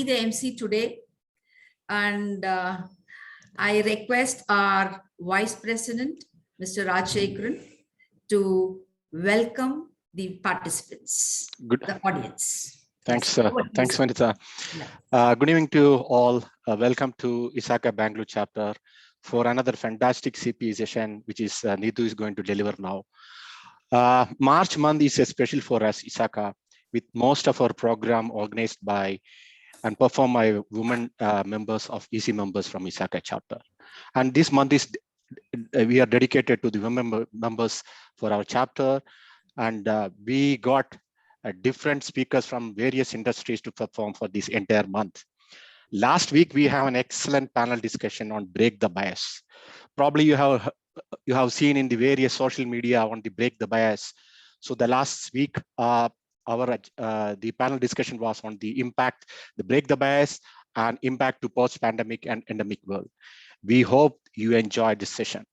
The MC today, and I request our Vice President, Mr. Rajshekharan, to welcome the participants, the audience. Thanks, thanks, Vanita. Good evening to all. Welcome to ISACA Bangalore chapter for another fantastic CP session, which is Neetu is going to deliver now. March month is special for us, ISACA, with most of our program organized by and performed by women members of EC members from ISACA chapter. And this month is we are dedicated to the women members for our chapter, and we got different speakers from various industries to perform for this entire month. Last week, we have an excellent panel discussion on break the bias. Probably you have seen in the various social media on the break the bias. So the last week, the panel discussion was on the impact, the break the bias and impact to post-pandemic and endemic world. We hope you enjoyed this session.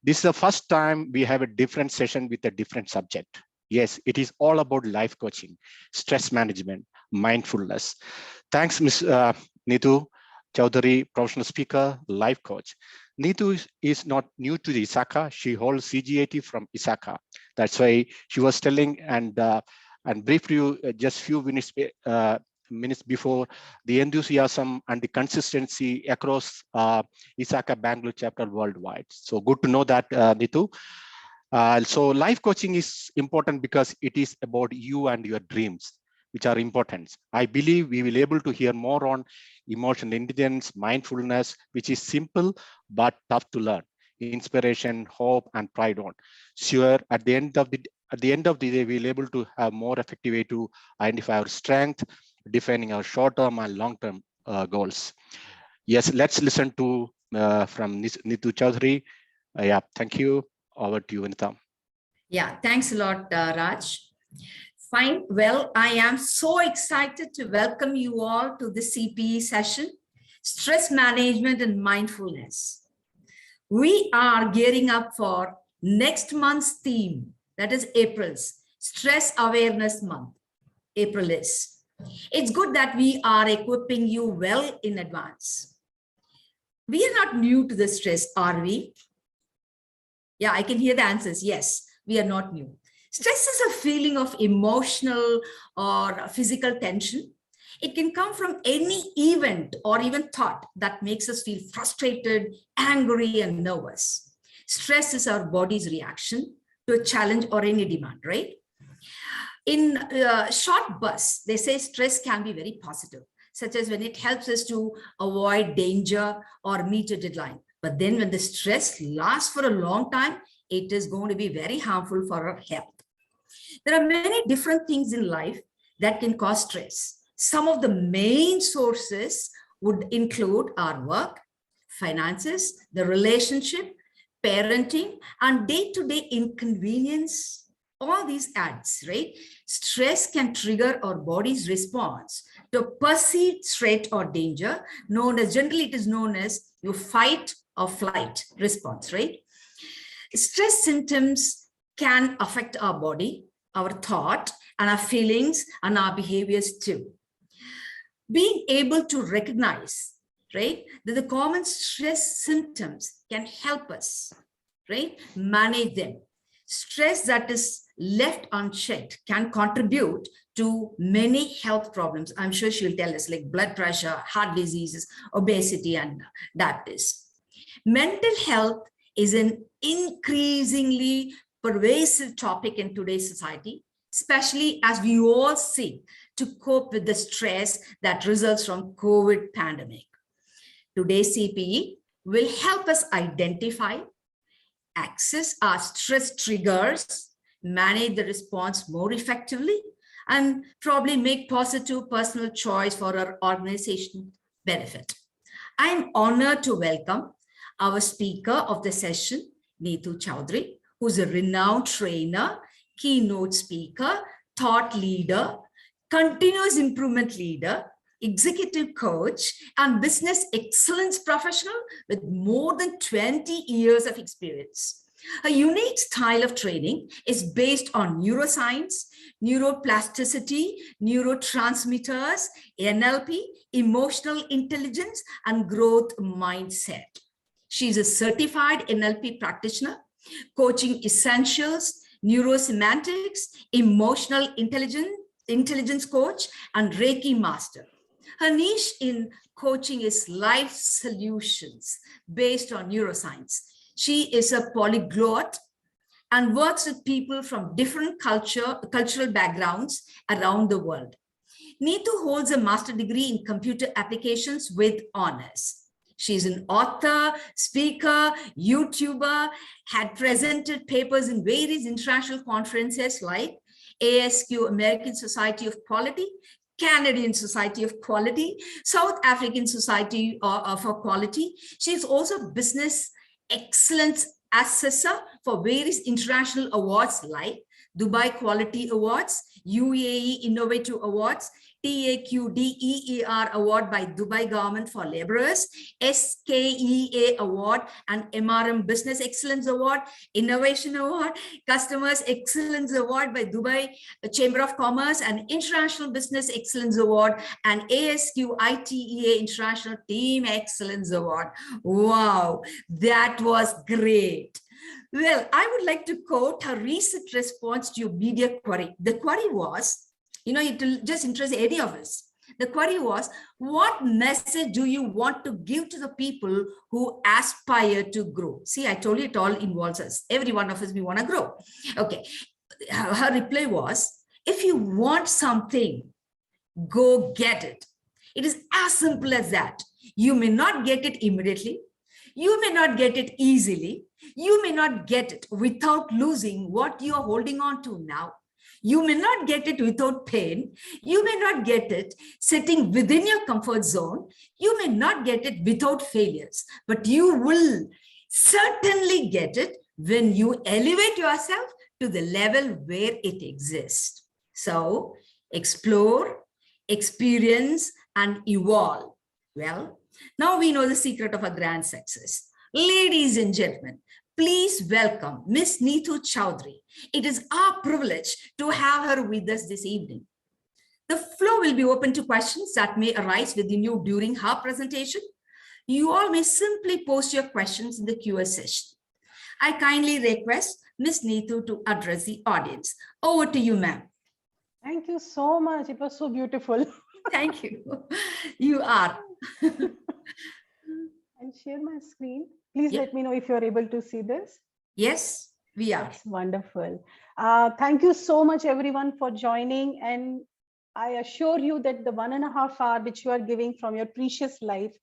This is the first time we have a different session with a different subject. Yes, it is all about life coaching, stress management, mindfulness. Thanks, Ms. Neetu Chowdhury, professional speaker, life coach. Neetu is not new to the ISACA. She holds CGAT from ISACA. That's why she was telling and briefed you just few minutes before the enthusiasm and the consistency across ISACA Bangalore chapter worldwide. So good to know that, Neetu. So life coaching is important because it is about you and your dreams, which are important. I believe we will be able to hear more on emotional intelligence, mindfulness, which is simple but tough to learn. Inspiration, hope, and pride on. Sure, at the end of the day, we'll be able to have more effective way to identify our strength, defining our short-term and long-term goals. Yes, let's listen to from Neetu Chowdhury. Yeah, thank you. Over to you, Vanita. Yeah, thanks a lot, Raj. Fine. Well, I am so excited to welcome you all to the CPE session, Stress Management and Mindfulness. We are gearing up for next month's theme, that is April's Stress Awareness Month. April is. It's good that we are equipping you well in advance. We are not new to the stress, are we? Yeah, I can hear the answers. Yes, we are not new. Stress is a feeling of emotional or physical tension. It can come from any event or even thought that makes us feel frustrated, angry, and nervous. Stress is our body's reaction to a challenge or any demand, right? In short bursts, they say stress can be very positive, such as when it helps us to avoid danger or meet a deadline. But then when the stress lasts for a long time, it is going to be very harmful for our health. There are many different things in life that can cause stress. Some of the main sources would include our work, finances, the relationship, parenting, and day-to-day inconvenience. All these adds, right? Stress can trigger our body's response to perceived threat or danger, generally it is known as your fight or flight response, right? Stress symptoms can affect our body, our thought, and our feelings and our behaviors too. Being able to recognize, right, that the common stress symptoms can help us, right, manage them. Stress that is left unchecked can contribute to many health problems. I'm sure she'll tell us, like blood pressure, heart diseases, obesity, and diabetes. Mental health is an increasingly pervasive topic in today's society, especially as we all seek to cope with the stress that results from COVID pandemic. Today's CPE will help us identify, access our stress triggers, manage the response more effectively, and probably make positive personal choice for our organization benefit. I am honored to welcome our speaker of the session, Neetu Chowdhury, who's a renowned trainer, keynote speaker, thought leader, continuous improvement leader, executive coach, and business excellence professional with more than 20 years of experience. Her unique style of training is based on neuroscience, neuroplasticity, neurotransmitters, NLP, emotional intelligence, and growth mindset. She's a certified NLP practitioner, coaching essentials, neurosemantics, emotional intelligence coach, and Reiki master. Her niche in coaching is life solutions based on neuroscience. She is a polyglot and works with people from different cultural backgrounds around the world. Neetu holds a master's degree in computer applications with honors. She's an author, speaker, YouTuber, had presented papers in various international conferences like ASQ, American Society of Quality, Canadian Society of Quality, South African Society for Quality. She's also business excellence assessor for various international awards like Dubai Quality Awards, UAE Innovative Awards, TAQDEER Award by Dubai Government for Laborers, SKEA Award and MRM Business Excellence Award, Innovation Award, Customers Excellence Award by Dubai Chamber of Commerce and International Business Excellence Award and ASQ ITEA International Team Excellence Award. Wow, that was great. Well, I would like to quote her recent response to your media query. The query was, it will just interest any of us. The query was, what message do you want to give to the people who aspire to grow? See, I told you it all involves us. Every one of us, we want to grow. Okay. Her reply was, if you want something, go get it. It is as simple as that. You may not get it immediately. You may not get it easily. You may not get it without losing what you are holding on to now. You may not get it without pain. You may not get it sitting within your comfort zone. You may not get it without failures, but you will certainly get it when you elevate yourself to the level where it exists. So explore, experience, and evolve. Well, now we know the secret of a grand success. Ladies and gentlemen, please welcome Ms. Neetu Chowdhury. It is our privilege to have her with us this evening. The floor will be open to questions that may arise within you during her presentation. You all may simply post your questions in the Q&A session. I kindly request Ms. Neetu to address the audience. Over to you, ma'am. Thank you so much. It was so beautiful. Thank you. You are. I'll share my screen. Please Yep. let me know if you're able to see this. Yes, we are. That's wonderful. Thank you so much, everyone, for joining. And I assure you that the 1.5 hours which you are giving from your precious life,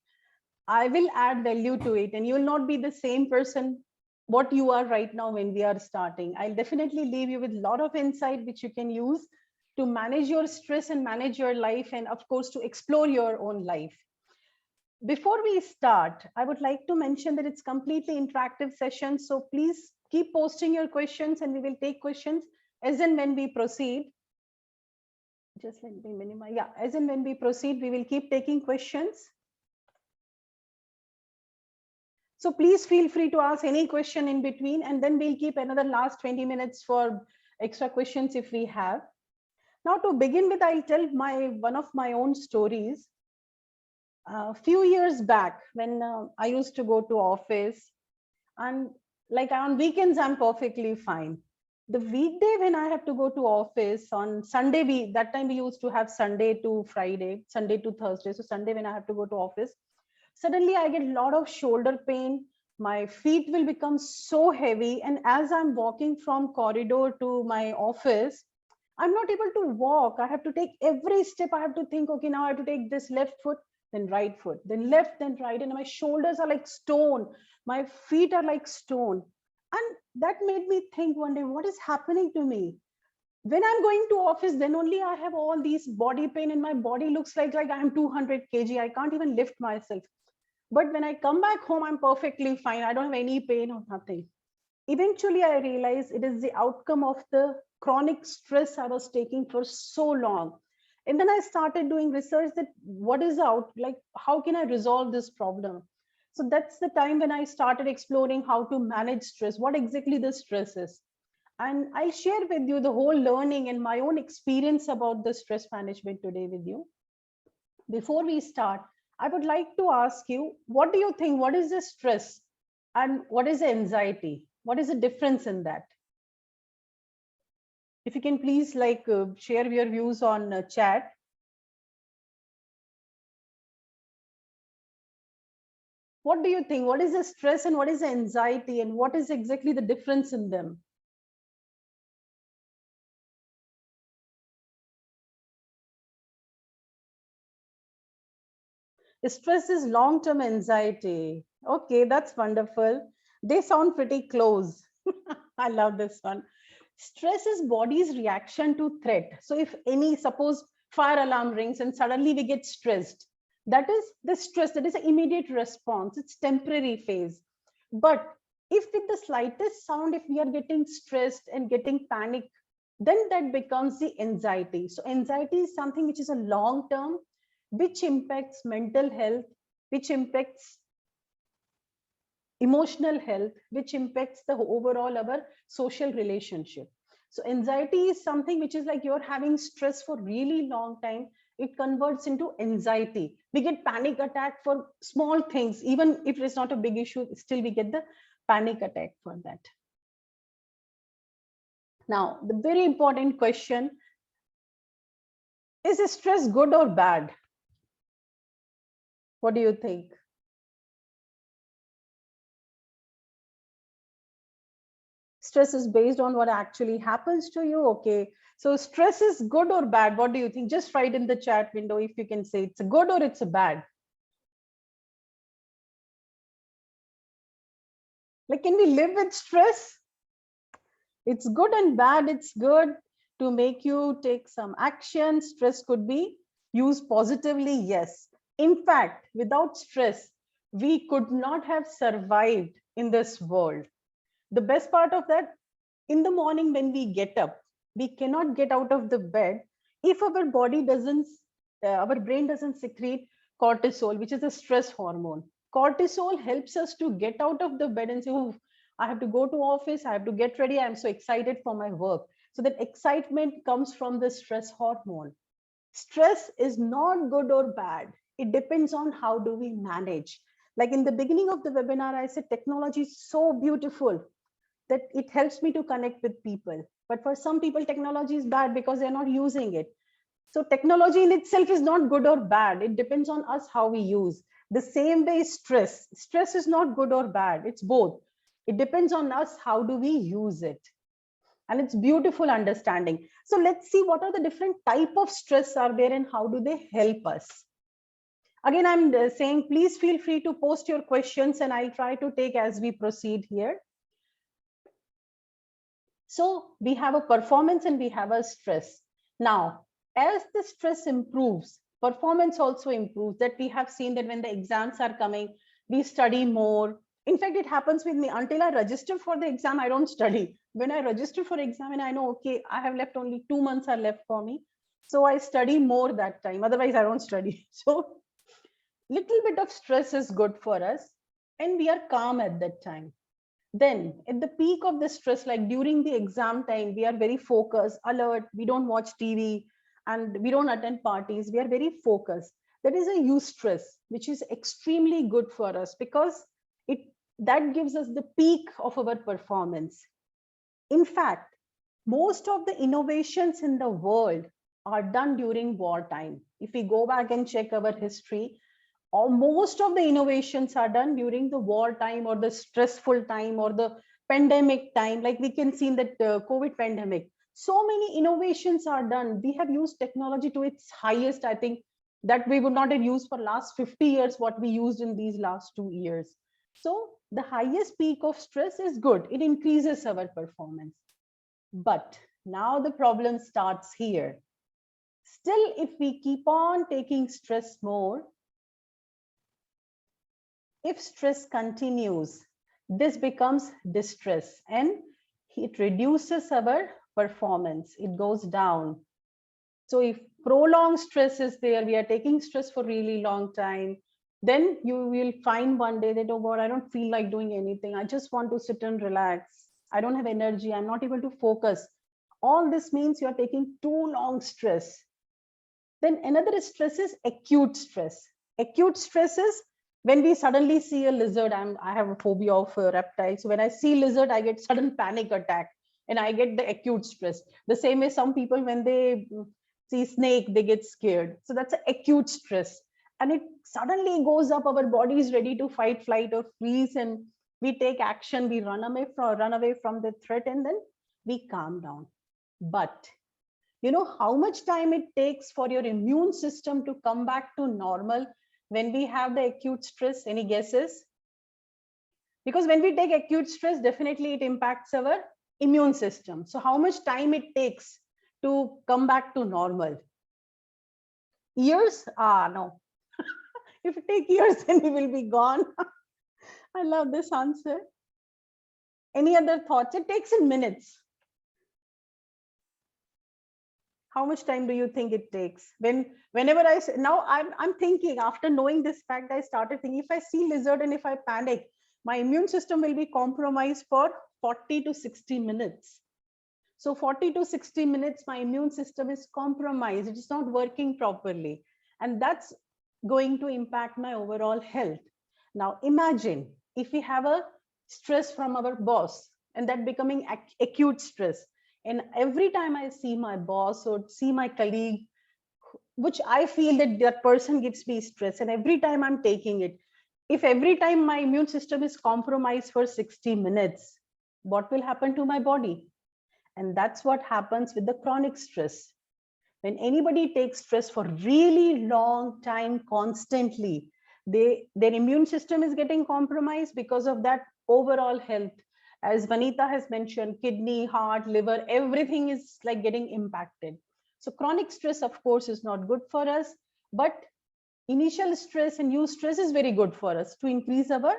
I will add value to it. And you will not be the same person what you are right now when we are starting. I'll definitely leave you with a lot of insight which you can use to manage your stress and manage your life, and of course, to explore your own life. Before we start, I would like to mention that it's completely interactive session. So please keep posting your questions and we will take questions as and when we proceed. Just let me minimize. Yeah, as and when we proceed, we will keep taking questions. So please feel free to ask any question in between, and then we'll keep another last 20 minutes for extra questions if we have. Now, to begin with, I'll tell one of my own stories. A few years back, when I used to go to office, and like on weekends, I'm perfectly fine. The weekday when I have to go to office on Sunday, that time we used to have Sunday to Friday, Sunday to Thursday. So Sunday when I have to go to office, suddenly I get a lot of shoulder pain. My feet will become so heavy. And as I'm walking from corridor to my office, I'm not able to walk. I have to take every step. I have to think, okay, now I have to take this left foot, then right foot, then left, then right. And my shoulders are like stone. My feet are like stone. And that made me think one day, what is happening to me? When I'm going to office, then only I have all these body pain and my body looks like I'm 200 kg. I can't even lift myself. But when I come back home, I'm perfectly fine. I don't have any pain or nothing. Eventually, I realized it is the outcome of the chronic stress I was taking for so long. And then I started doing research that what is out, like, how can I resolve this problem? So that's the time when I started exploring how to manage stress, what exactly the stress is. And I'll share with you the whole learning and my own experience about the stress management today with you. Before we start, I would like to ask you, what do you think? What is the stress and what is the anxiety? What is the difference in that? If you can please share your views on chat. What do you think? What is the stress and what is the anxiety and what is exactly the difference in them? Stress is long-term anxiety. Okay, that's wonderful. They sound pretty close. I love this one. Stress is body's reaction to threat. So if any, suppose fire alarm rings and suddenly we get stressed, that is the stress, that is an immediate response. It's temporary phase. But if with the slightest sound, if we are getting stressed and getting panic, then that becomes the anxiety. So anxiety is something which is a long term, which impacts mental health, which impacts emotional health, which impacts the overall our social relationship. So anxiety is something which is like you're having stress for really long time. It converts into anxiety. We get panic attack for small things, even if it's not a big issue, still we get the panic attack for that. Now, the very important question, is stress good or bad? What do you think? Stress is based on what actually happens to you. Okay, so stress is good or bad? What do you think? Just write in the chat window if you can say it's a good or it's a bad. Like, can we live with stress? It's good and bad. It's good to make you take some action. Stress could be used positively, yes. In fact, without stress, we could not have survived in this world. The best part of that, in the morning when we get up, we cannot get out of the bed if our body doesn't, our brain doesn't secrete cortisol, which is a stress hormone. Cortisol helps us to get out of the bed and say, oh, I have to go to office, I have to get ready, I'm so excited for my work. So that excitement comes from the stress hormone. Stress is not good or bad. It depends on how do we manage. Like in the beginning of the webinar, I said technology is so beautiful that it helps me to connect with people. But for some people, technology is bad because they're not using it. So technology in itself is not good or bad. It depends on us how we use. The same way stress. Stress is not good or bad. It's both. It depends on us how do we use it. And it's beautiful understanding. So let's see what are the different type of stress are there and how do they help us. Again, I'm saying, please feel free to post your questions and I'll try to take as we proceed here. So we have a performance and we have a stress. Now, as the stress improves, performance also improves. That we have seen that when the exams are coming, we study more. In fact, it happens with me. Until I register for the exam, I don't study. When I register for exam and I know, okay, I have left only 2 months are left for me. So I study more that time. Otherwise, I don't study. So little bit of stress is good for us. And we are calm at that time. Then at the peak of the stress, like during the exam time, we are very focused, alert, we don't watch TV and we don't attend parties, we are very focused. That is a eustress, which is extremely good for us because that gives us the peak of our performance. In fact, most of the innovations in the world are done during wartime. If we go back and check our history, or most of the innovations are done during the war time or the stressful time or the pandemic time, like we can see in that COVID pandemic. So many innovations are done. We have used technology to its highest, I think, that we would not have used for last 50 years, what we used in these last 2 years. So the highest peak of stress is good. It increases our performance. But now the problem starts here. Still, if we keep on taking stress more, if stress continues, this becomes distress and it reduces our performance. It goes down. So if prolonged stress is there, we are taking stress for really long time, Then you will find one day that, oh God, I don't feel like doing anything. I just want to sit and relax. I don't have energy. I'm not able to focus. All this means you're taking too long stress. Then another stress is acute stress. Acute stress is when we suddenly see a lizard. I have a phobia of reptiles. So when I see lizard, I get sudden panic attack and I get the acute stress. The same way some people, when they see snake, they get scared. So that's an acute stress. And it suddenly goes up, our body is ready to fight, flight, or freeze, and we take action, we run away from the threat, and then we calm down. But you know how much time it takes for your immune system to come back to normal when we have the acute stress? Any guesses? Because when we take acute stress, definitely it impacts our immune system. So how much time it takes to come back to normal? Years? No. If it takes years, then we will be gone. I love this answer. Any other thoughts? It takes in minutes. How much time do you think it takes? Whenever I say, now I'm thinking, after knowing this fact, I started thinking, if I see lizard and if I panic, my immune system will be compromised for 40 to 60 minutes. So 40 to 60 minutes, my immune system is compromised. It is not working properly. And that's going to impact my overall health. Now imagine if we have a stress from our boss and that becoming acute stress. And every time I see my boss or see my colleague, which I feel that that person gives me stress, and every time I'm taking it, if every time my immune system is compromised for 60 minutes, what will happen to my body? And that's what happens with the chronic stress. When anybody takes stress for really long time constantly, their immune system is getting compromised. Because of that, overall health, as Vanita has mentioned, kidney, heart, liver, everything is like getting impacted. So chronic stress, of course, is not good for us, but initial stress and new stress is very good for us to increase our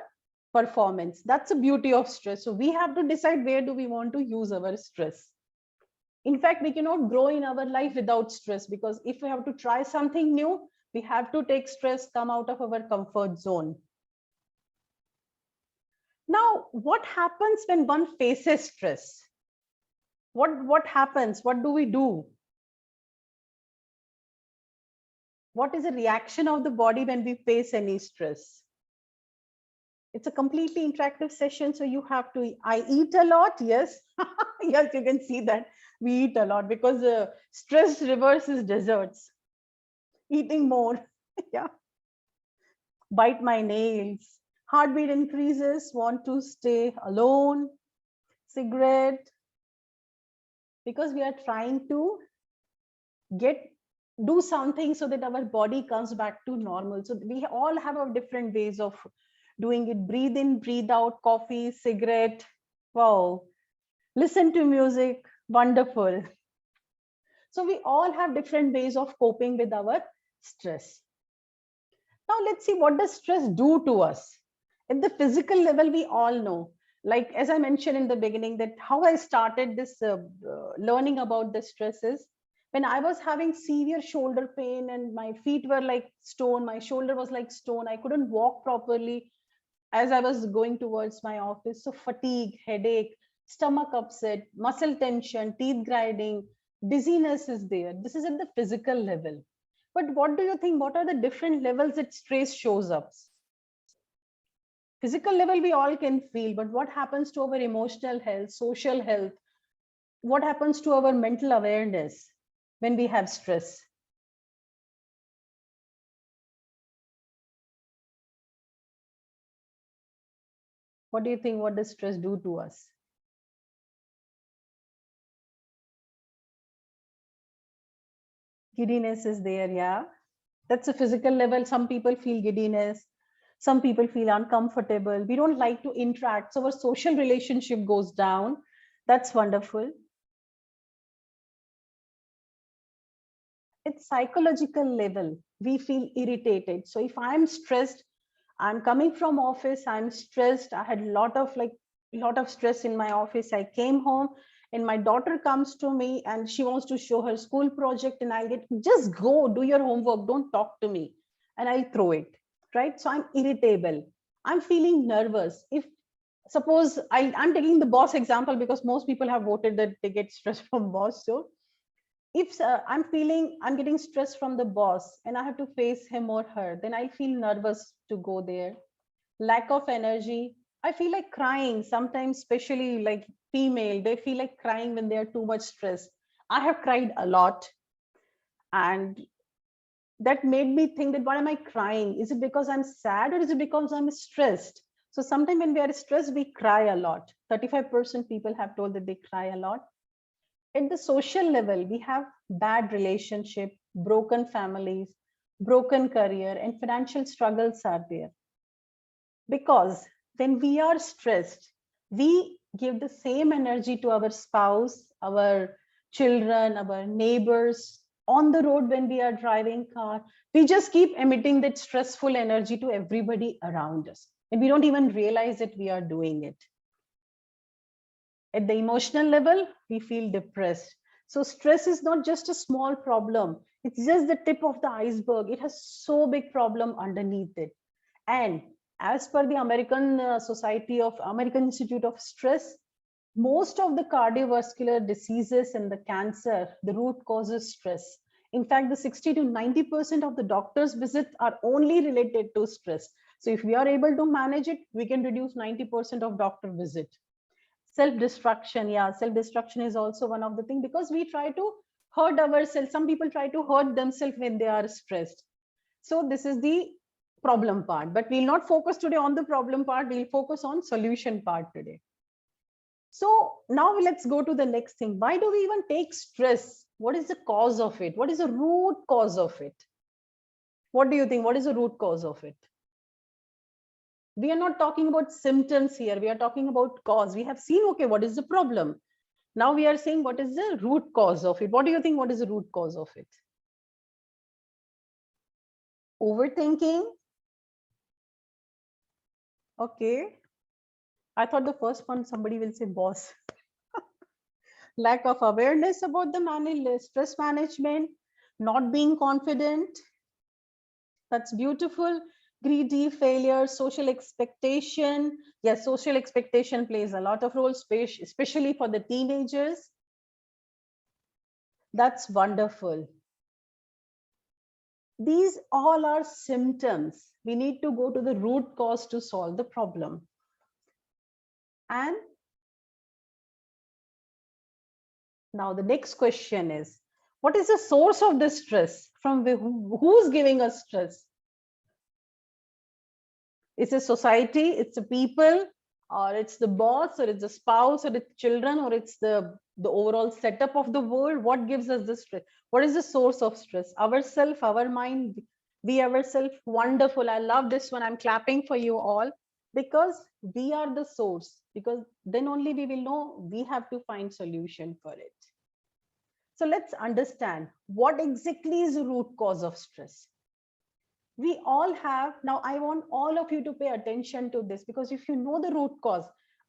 performance. That's the beauty of stress. So we have to decide where do we want to use our stress. In fact, we cannot grow in our life without stress, because if we have to try something new, we have to take stress, come out of our comfort zone. Now, what happens when one faces stress? What happens? What do we do? What is the reaction of the body when we face any stress? It's a completely interactive session, so you have to, I eat a lot, yes. Yes, you can see that we eat a lot, because stress reverses desserts. Eating more, yeah. Bite my nails, heartbeat increases, want to stay alone, cigarette, because we are trying to do something so that our body comes back to normal. So we all have our different ways of doing it. Breathe in, breathe out, coffee, cigarette, wow. Listen to music, wonderful. So we all have different ways of coping with our stress. Now let's see, what does stress do to us? At the physical level, we all know, like as I mentioned in the beginning, that how I started this learning about the stresses. When I was having severe shoulder pain and my feet were like stone, my shoulder was like stone, I couldn't walk properly as I was going towards my office. So fatigue, headache, stomach upset, muscle tension, teeth grinding, dizziness is there. This is at the physical level. But what do you think? What are the different levels that stress shows up? Physical level, we all can feel, but what happens to our emotional health, social health? What happens to our mental awareness when we have stress? What do you think? What does stress do to us? Giddiness is there, yeah. That's a physical level. Some people feel giddiness. Some people feel uncomfortable. We don't like to interact. So our social relationship goes down. That's wonderful. It's psychological level. We feel irritated. So if I'm stressed, I'm coming from office, I'm stressed. I had a lot of stress in my office. I came home and my daughter comes to me and she wants to show her school project, and I get, just go do your homework, don't talk to me, and I'll throw it. right? So I'm irritable. I'm feeling nervous. If suppose I'm taking the boss example because most people have voted that they get stress from boss. So if I'm getting stress from the boss and I have to face him or her, then I feel nervous to go there. Lack of energy. I feel like crying sometimes, especially like female, they feel like crying when they are too much stressed. I have cried a lot, and that made me think that why am I crying? Is it because I'm sad or is it because I'm stressed? So sometimes when we are stressed, we cry a lot. 35% people have told that they cry a lot. At the social level, we have bad relationship, broken families, broken career, and financial struggles are there. Because when we are stressed, we give the same energy to our spouse, our children, our neighbors on the road when we are driving car. We just keep emitting that stressful energy to everybody around us. And we don't even realize that we are doing it. At the emotional level, we feel depressed. So stress is not just a small problem. It's just the tip of the iceberg. It has so big problem underneath it. And as per the American American Institute of Stress, most of the cardiovascular diseases and the cancer, the root causes stress. In fact, the 60 to 90% of the doctor's visits are only related to stress. So if we are able to manage it, we can reduce 90% of doctor visit. Self-destruction, yeah, self-destruction is also one of the things, because we try to hurt ourselves. Some people try to hurt themselves when they are stressed. So this is the problem part, but we'll not focus today on the problem part. We'll focus on solution part today. So now let's go to the next thing. Why do we even take stress? What is the cause of it? What is the root cause of it? What do you think? What is the root cause of it? We are not talking about symptoms here. We are talking about cause. We have seen, okay, what is the problem? Now we are saying, what is the root cause of it? What do you think? What is the root cause of it? Overthinking. Okay. I thought the first one, somebody will say boss. Lack of awareness about the stress management, not being confident. That's beautiful. Greedy, failure, social expectation. Yes, social expectation plays a lot of role, especially for the teenagers. That's wonderful. These all are symptoms. We need to go to the root cause to solve the problem. And now the next question is, what is the source of this stress? From who's giving us stress? It's a society, it's a people, or it's the boss, or it's the spouse, or it's children, or it's the overall setup of the world. What gives us the stress? What is the source of stress? Ourself, our mind, we ourselves. Wonderful. I love this one. I'm clapping for you all, because we are the source, because then only we will know we have to find solution for it. So let's understand what exactly is the root cause of stress. We all have, now I want all of you to pay attention to this, because if you know the root cause,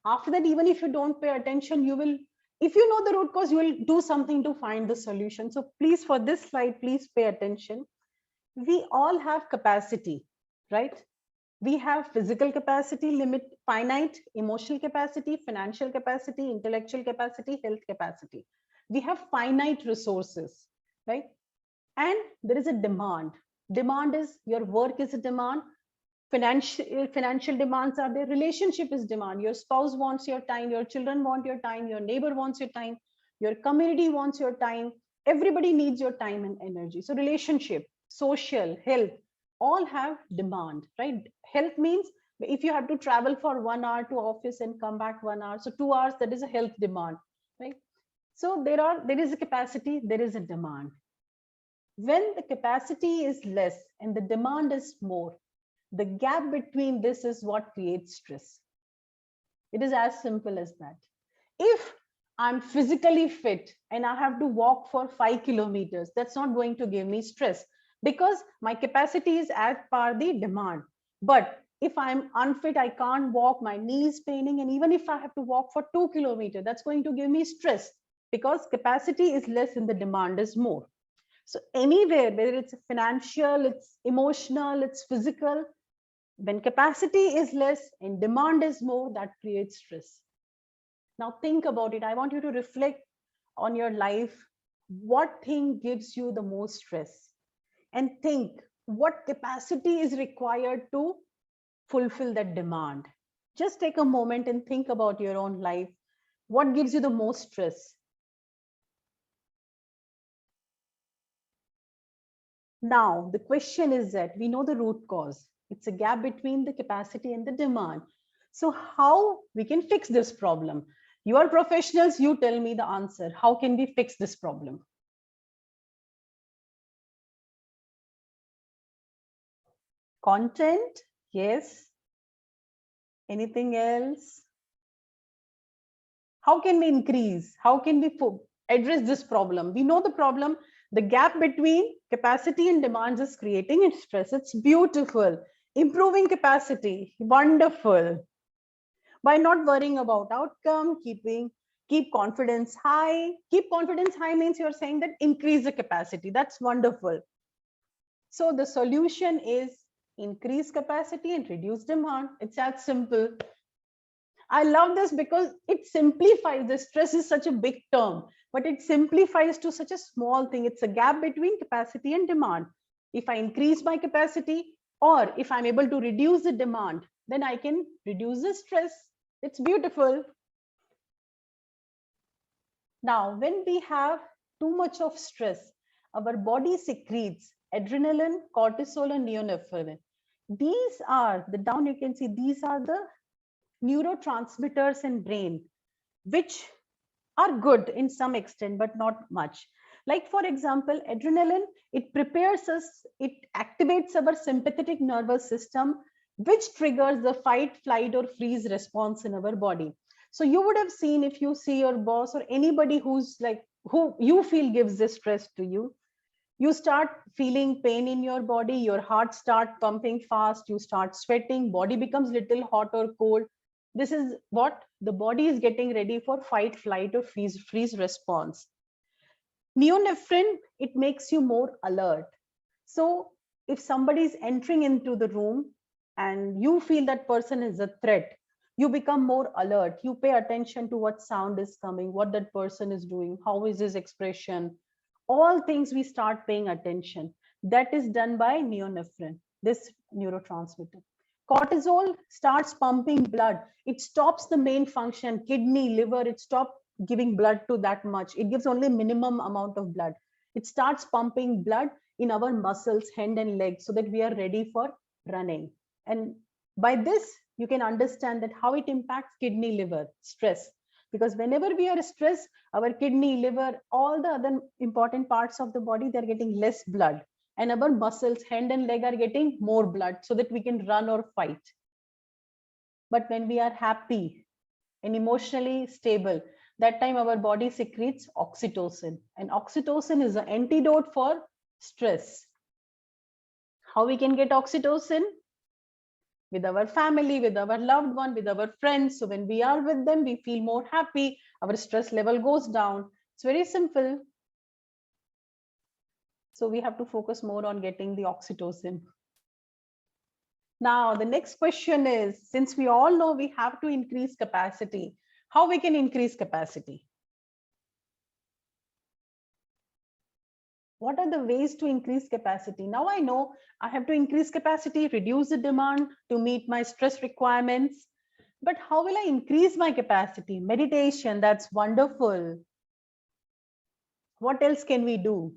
after that, even if you don't pay attention, you will, if you know the root cause, you will do something to find the solution. So please, for this slide, please pay attention. We all have capacity, right? We have physical capacity, limit, finite, emotional capacity, financial capacity, intellectual capacity, health capacity. We have finite resources, right? And there is a demand. Demand is, your work is a demand. Financial demands are there. Relationship is demand. Your spouse wants your time. Your children want your time. Your neighbor wants your time. Your community wants your time. Everybody needs your time and energy. So relationship, social, health, all have demand, right? Health means if you have to travel for 1 hour to office and come back 1 hour, so 2 hours, that is a health demand, right? So there is a capacity, there is a demand. When the capacity is less and the demand is more, the gap between this is what creates stress. It is as simple as that. If I'm physically fit and I have to walk for 5 kilometers, that's not going to give me stress, because my capacity is as per the demand. But if I'm unfit, I can't walk, my knee is paining, and even if I have to walk for 2 kilometers, that's going to give me stress, because capacity is less and the demand is more. So anywhere, whether it's financial, it's emotional, it's physical, When capacity is less and demand is more, that creates stress. Now think about it. I want you to reflect on your life. What thing gives you the most stress? And think what capacity is required to fulfill that demand. Just take a moment and think about your own life. What gives you the most stress? Now, the question is that we know the root cause. It's a gap between the capacity and the demand. So how we can fix this problem? You are professionals, you tell me the answer. How can we fix this problem? Content, yes. Anything else? How can we increase? How can we address this problem? We know the problem. The gap between capacity and demands is creating stress. It's beautiful. Improving capacity, wonderful. By not worrying about outcome, keep confidence high. Keep confidence high means you're saying that increase the capacity. That's wonderful. So the solution is increase capacity and reduce demand. It's that simple. I love this because it simplifies. The stress is such a big term, but it simplifies to such a small thing. It's a gap between capacity and demand. If I increase my capacity, or if I'm able to reduce the demand, then I can reduce the stress. It's beautiful. Now, when we have too much of stress, our body secretes adrenaline, cortisol, and neurofilament. These are the down you can see, these are the neurotransmitters in brain, which are good in some extent, but not much. Like for example, adrenaline, it prepares us, it activates our sympathetic nervous system, which triggers the fight, flight, or freeze response in our body. So you would have seen, if you see your boss or anybody who's like, who you feel gives this stress to you, you start feeling pain in your body, your heart start pumping fast, you start sweating, body becomes little hot or cold. This is what the body is getting ready for fight, flight, or freeze response. Neonephrine, it makes you more alert. So if somebody is entering into the room and you feel that person is a threat, you become more alert. You pay attention to what sound is coming, what that person is doing, how is his expression. All things we start paying attention. That is done by neonephrine, this neurotransmitter. Cortisol starts pumping blood. It stops the main function, kidney, liver, it stops giving blood to that much. It gives only minimum amount of blood. It starts pumping blood in our muscles, hand and leg, so that we are ready for running. And by this, you can understand that how it impacts kidney, liver, stress. Because whenever we are stressed, our kidney, liver, all the other important parts of the body, they're getting less blood. And our muscles, hand and leg are getting more blood so that we can run or fight. But when we are happy and emotionally stable, that time our body secretes oxytocin. And oxytocin is an antidote for stress. How we can get oxytocin? With our family, with our loved one, with our friends. So when we are with them, we feel more happy. Our stress level goes down. It's very simple. So we have to focus more on getting the oxytocin. Now, the next question is, since we all know we have to increase capacity, how we can increase capacity? What are the ways to increase capacity? Now I know I have to increase capacity, reduce the demand to meet my stress requirements. But how will I increase my capacity? Meditation, that's wonderful. What else can we do?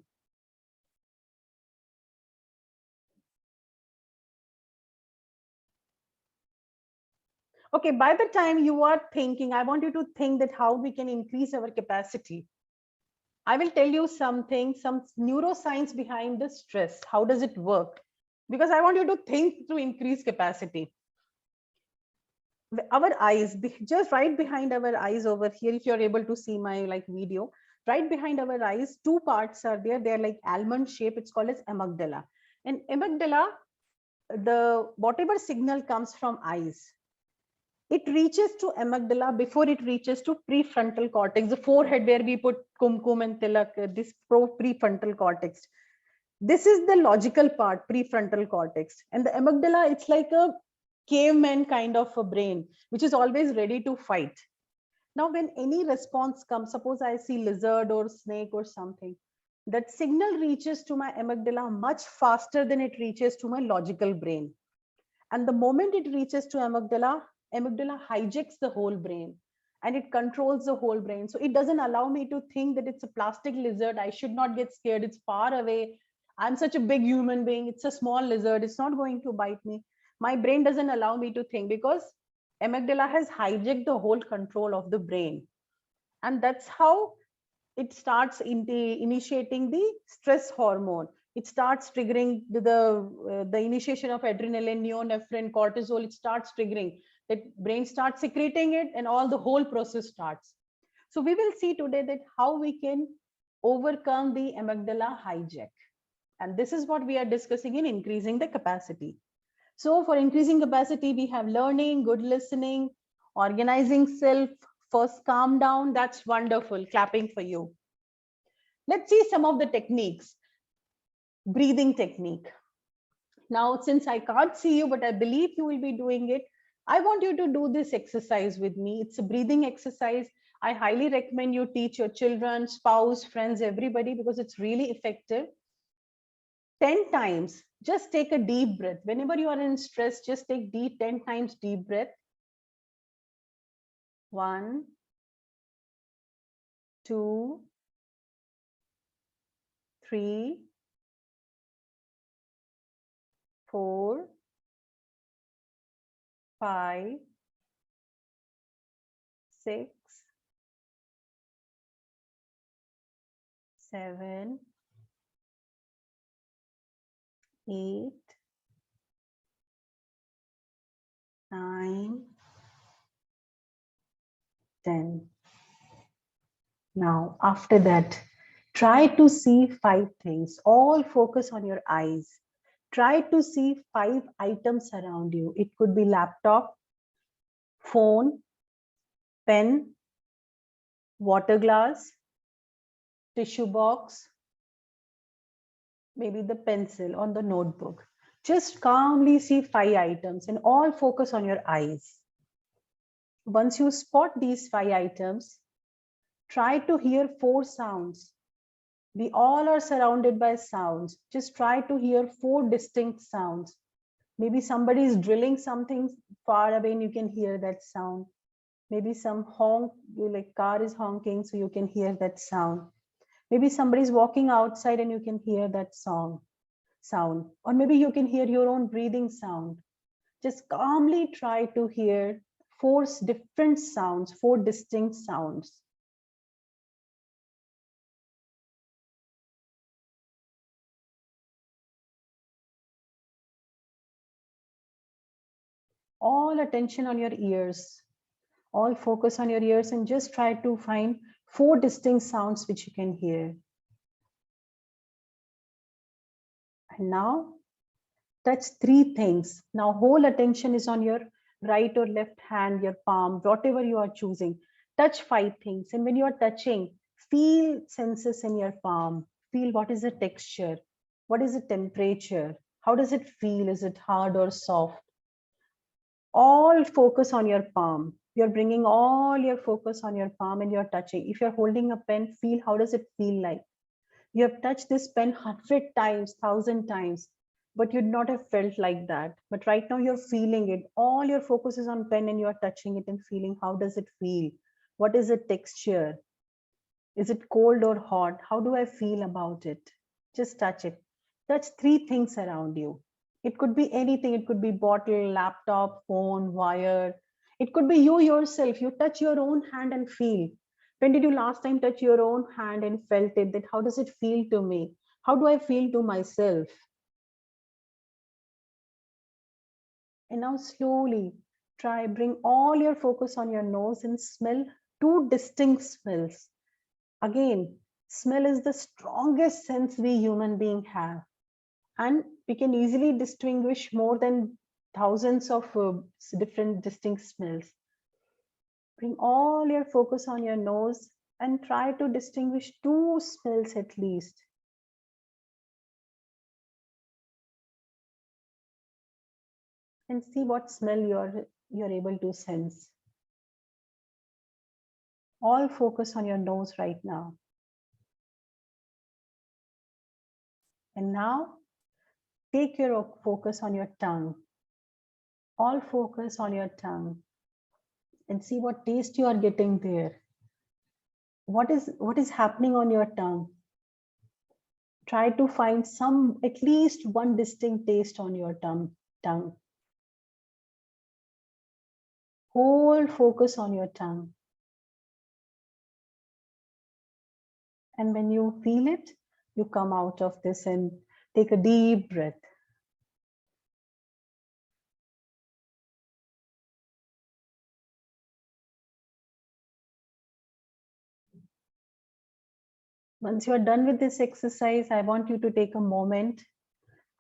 Okay, by the time you are thinking, I want you to think that how we can increase our capacity. I will tell you something, some neuroscience behind the stress. How does it work? Because I want you to think to increase capacity. Our eyes, just right behind our eyes over here, if you're able to see my video, right behind our eyes, two parts are there. They're like almond shape. It's called as amygdala. And amygdala, the whatever signal comes from eyes, it reaches to amygdala before it reaches to prefrontal cortex, the forehead where we put kumkum and tilak, this prefrontal cortex. This is the logical part, prefrontal cortex. And the amygdala, it's like a caveman kind of a brain, which is always ready to fight. Now, when any response comes, suppose I see lizard or snake or something, that signal reaches to my amygdala much faster than it reaches to my logical brain. And the moment it reaches to amygdala hijacks the whole brain and it controls the whole brain. So it doesn't allow me to think that it's a plastic lizard. I should not get scared. It's far away. I'm such a big human being. It's a small lizard. It's not going to bite me. My brain doesn't allow me to think because amygdala has hijacked the whole control of the brain. And that's how it starts initiating the stress hormone. It starts triggering the initiation of adrenaline, neonephrine, cortisol. It starts triggering, that brain starts secreting it, and all the whole process starts. So we will see today that how we can overcome the amygdala hijack. And this is what we are discussing in increasing the capacity. So for increasing capacity, we have learning, good listening, organizing self, first calm down. That's wonderful. Clapping for you. Let's see some of the techniques. Breathing technique. Now, since I can't see you, but I believe you will be doing it, I want you to do this exercise with me. It's a breathing exercise. I highly recommend you teach your children, spouse, friends, everybody, because it's really effective. 10 times, just take a deep breath. Whenever you are in stress, just take 10 times deep breath. 1, 2, 3, 4, 5, 6, 7, 8, 9, 10. Now, after that, try to see 5 things. All focus on your eyes. Try to see 5 items around you. It could be laptop, phone, pen, water glass, tissue box, maybe the pencil on the notebook. Just calmly see 5 items and all focus on your eyes. Once you spot these 5 items, try to hear 4 sounds. We all are surrounded by sounds. Just try to hear 4 distinct sounds. Maybe somebody is drilling something far away and you can hear that sound. Maybe some honk, like car is honking, so you can hear that sound. Maybe somebody is walking outside and you can hear that sound. Or maybe you can hear your own breathing sound. Just calmly try to hear 4 different sounds, 4 distinct sounds. All attention on your ears. All focus on your ears and just try to find 4 distinct sounds which you can hear. And now touch 3 things. Now whole attention is on your right or left hand, your palm, whatever you are choosing. Touch 5 things. And when you are touching, feel senses in your palm. Feel what is the texture? What is the temperature? How does it feel? Is it hard or soft? All focus on your palm. You're bringing all your focus on your palm and you're touching. If you're holding a pen, feel how does it feel like? You have touched this pen 100 times, 1,000 times, but you'd not have felt like that. But right now you're feeling it. All your focus is on pen and you're touching it and feeling how does it feel? What is the texture? Is it cold or hot? How do I feel about it? Just touch it. Touch 3 things around you. It could be anything. It could be bottle, laptop, phone, wire. It could be you yourself. You touch your own hand and feel. When did you last time touch your own hand and felt it? That how does it feel to me? How do I feel to myself? And now slowly bring all your focus on your nose and smell 2 distinct smells. Again, smell is the strongest sense we human beings have. And we can easily distinguish more than thousands of different distinct smells. Bring all your focus on your nose and try to distinguish 2 smells at least. and see what smell you're able to sense. All focus on your nose right now. And now take your focus on your tongue. All focus on your tongue and see what taste you are getting there. What is happening on your tongue? Try to find at least one distinct taste on your tongue. Whole focus on your tongue. And when you feel it, you come out of this and take a deep breath. Once you're done with this exercise, I want you to take a moment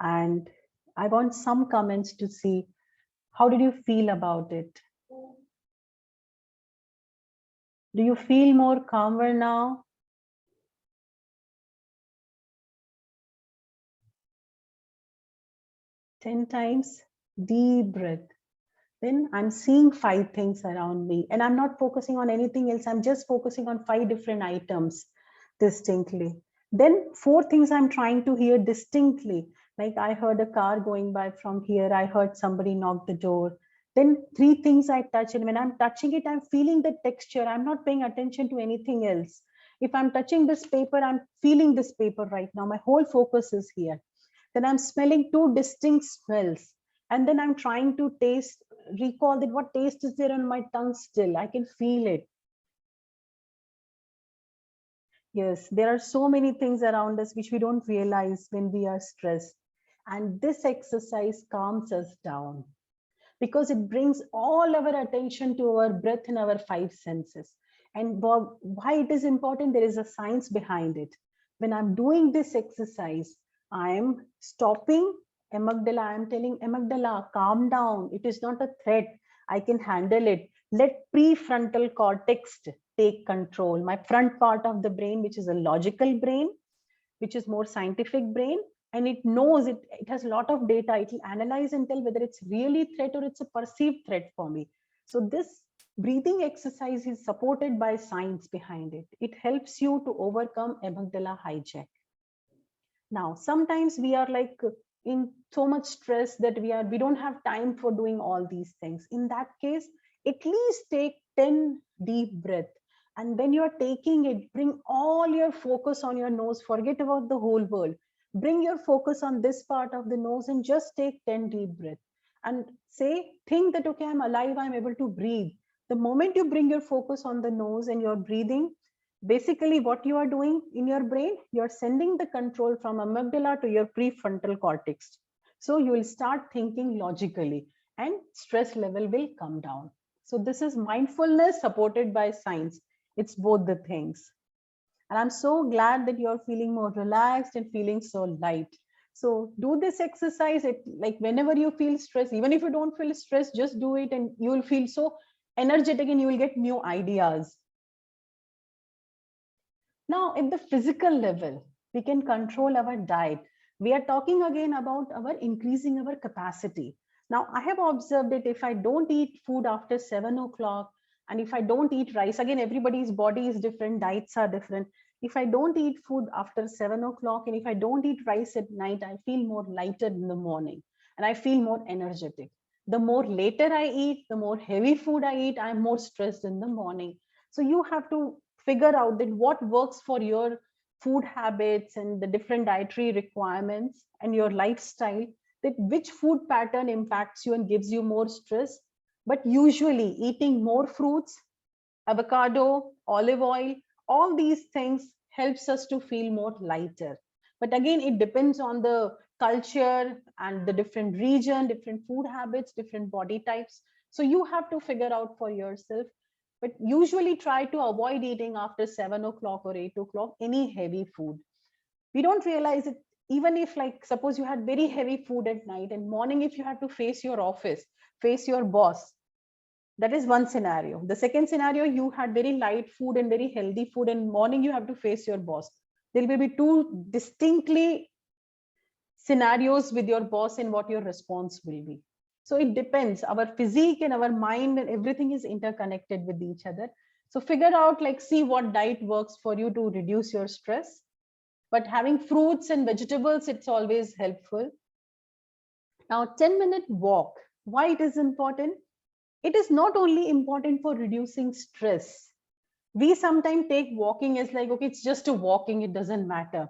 and I want some comments to see how did you feel about it? Do you feel more calmer now? Ten times, deep breath. Then I'm seeing 5 things around me and I'm not focusing on anything else. I'm just focusing on 5 different items distinctly. Then 4 things I'm trying to hear distinctly. Like I heard a car going by from here. I heard somebody knock the door. Then 3 things I touch, and when I'm touching it, I'm feeling the texture. I'm not paying attention to anything else. If I'm touching this paper, I'm feeling this paper right now. My whole focus is here. Then I'm smelling 2 distinct smells. And then I'm trying to recall that what taste is there on my tongue still. I can feel it. Yes, there are so many things around us which we don't realize when we are stressed. And this exercise calms us down because it brings all our attention to our breath and our 5 senses. And Bob, why it is important, there is a science behind it. When I'm doing this exercise, I am stopping amygdala. I am telling amygdala, calm down. It is not a threat. I can handle it. Let prefrontal cortex take control. My front part of the brain, which is a logical brain, which is more scientific brain, and it knows it has a lot of data. It will analyze and tell whether it's really threat or it's a perceived threat for me. So this breathing exercise is supported by science behind it. It helps you to overcome amygdala hijack. Now, sometimes we are like in so much stress that we don't have time for doing all these things. In that case, at least take 10 deep breaths. And when you're taking it, bring all your focus on your nose. Forget about the whole world. Bring your focus on this part of the nose and just take 10 deep breaths. And think that, okay, I'm alive, I'm able to breathe. The moment you bring your focus on the nose and you're breathing, basically what you are doing in your brain, you're sending the control from amygdala to your prefrontal cortex. So you will start thinking logically and stress level will come down. So this is mindfulness supported by science. It's both the things. And I'm so glad that you're feeling more relaxed and feeling so light. So do this exercise. Like whenever you feel stress, even if you don't feel stress, just do it and you will feel so energetic and you will get new ideas. Now, at the physical level, we can control our diet. We are talking again about increasing our capacity. Now, I have observed that if I don't eat food after 7 o'clock, and if I don't eat rice, again, everybody's body is different, diets are different. If I don't eat food after 7 o'clock, and if I don't eat rice at night, I feel more lighter in the morning, and I feel more energetic. The more later I eat, the more heavy food I eat, I'm more stressed in the morning. So you have to figure out that what works for your food habits and the different dietary requirements and your lifestyle, that which food pattern impacts you and gives you more stress. But usually eating more fruits, avocado, olive oil, all these things helps us to feel more lighter. But again, it depends on the culture and the different region, different food habits, different body types. So you have to figure out for yourself, but usually try to avoid eating after 7 o'clock or 8 o'clock any heavy food. We don't realize it. Even if, like, suppose you had very heavy food at night and morning, if you had to face your office, face your boss, that is one scenario. The second scenario, you had very light food and very healthy food and morning you have to face your boss. There will be two distinctly scenarios with your boss and what your response will be. So it depends. Our physique and our mind and everything is interconnected with each other. So figure out, like, see what diet works for you to reduce your stress. But having fruits and vegetables, it's always helpful. Now, 10-minute walk. Why it is important? It is not only important for reducing stress. We sometimes take walking as like, okay, it's just a walking, it doesn't matter.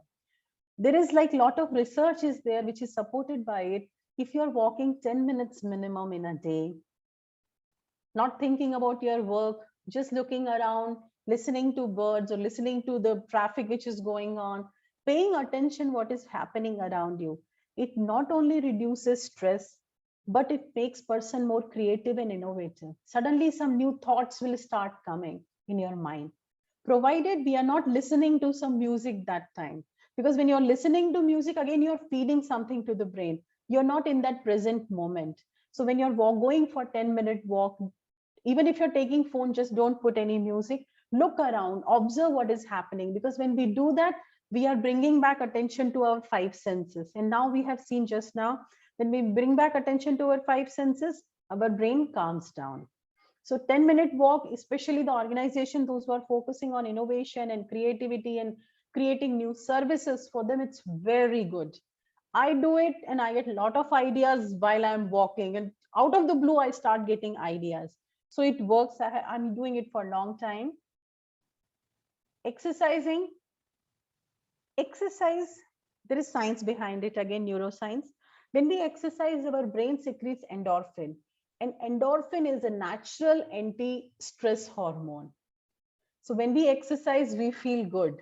There is like a lot of research is there which is supported by it. If you're walking 10 minutes minimum in a day, not thinking about your work, just looking around, listening to birds or listening to the traffic which is going on, paying attention what is happening around you, it not only reduces stress, but it makes person more creative and innovative. Suddenly some new thoughts will start coming in your mind, provided we are not listening to some music that time. Because when you're listening to music, again, you're feeding something to the brain. You're not in that present moment. So when you're going for 10-minute walk, even if you're taking phone, just don't put any music. Look around, observe what is happening. Because when we do that, we are bringing back attention to our five senses. And now we have seen just now, when we bring back attention to our five senses, our brain calms down. So 10-minute walk, especially the organization, those who are focusing on innovation and creativity and creating new services, for them, it's very good. I do it and I get a lot of ideas while I'm walking, and out of the blue, I start getting ideas. So it works. I'm doing it for a long time. Exercising. Exercise, there is science behind it, again, neuroscience. When we exercise, our brain secretes endorphin. And endorphin is a natural anti-stress hormone. So when we exercise, we feel good.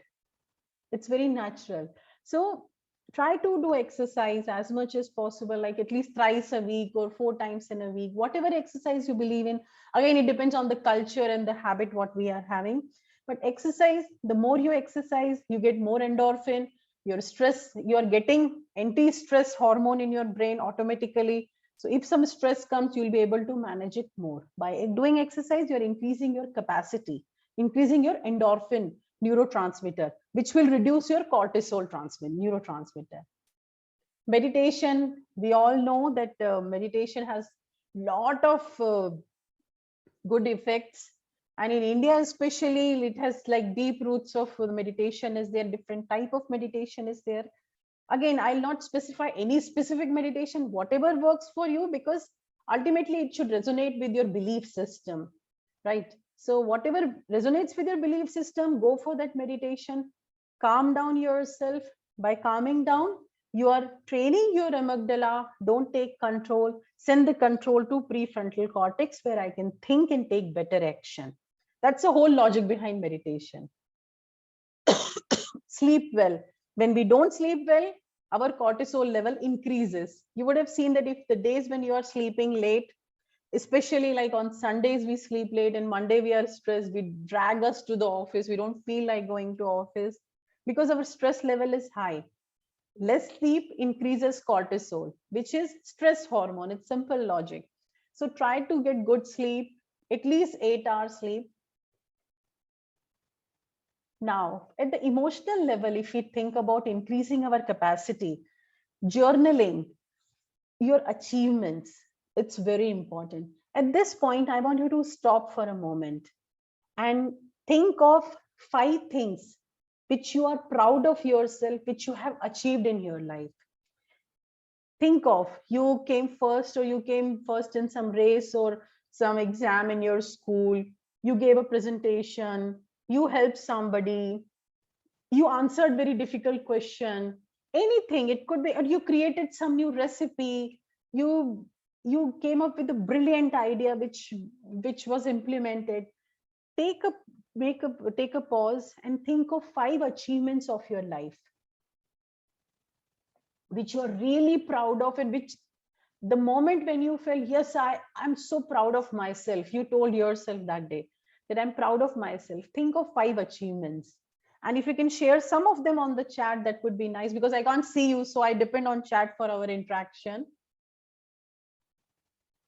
It's very natural. So try to do exercise as much as possible, like at least thrice a week or 4 times in a week, whatever exercise you believe in. Again, it depends on the culture and the habit what we are having. But exercise, the more you exercise, you get more endorphin. Your stress, you are getting anti-stress hormone in your brain automatically. So if some stress comes, you'll be able to manage it more. By doing exercise, you're increasing your capacity, increasing your endorphin neurotransmitter, which will reduce your cortisol neurotransmitter. Meditation, we all know that meditation has lot of good effects. And in India especially, it has like deep roots of meditation is there, different type of meditation is there. Again, I'll not specify any specific meditation, whatever works for you, because ultimately it should resonate with your belief system, right? So whatever resonates with your belief system, go for that meditation. Calm down yourself. By calming down, you are training your amygdala. Don't take control. Send the control to prefrontal cortex, where I can think and take better action. That's the whole logic behind meditation. Sleep well. When we don't sleep well, our cortisol level increases. You would have seen that if the days when you are sleeping late, especially like on Sundays, we sleep late, and Monday we are stressed, we drag us to the office, we don't feel like going to office because our stress level is high. Less sleep increases cortisol, which is stress hormone. It's simple logic. So try to get good sleep, at least 8 hours sleep. Now, at the emotional level, if we think about increasing our capacity, journaling your achievements, it's very important. At this point, I want you to stop for a moment and think of 5 things which you are proud of yourself, which you have achieved in your life. Think of, you came first, or you came first in some race or some exam in your school, you gave a presentation, you helped somebody, you answered very difficult question, anything. It could be, or you created some new recipe, you came up with a brilliant idea which was implemented. Take a pause and think of 5 achievements of your life which you are really proud of, and which the moment when you felt, yes, I'm so proud of myself, you told yourself that day that I'm proud of myself. Think of 5 achievements. And if you can share some of them on the chat, that would be nice, because I can't see you, so I depend on chat for our interaction.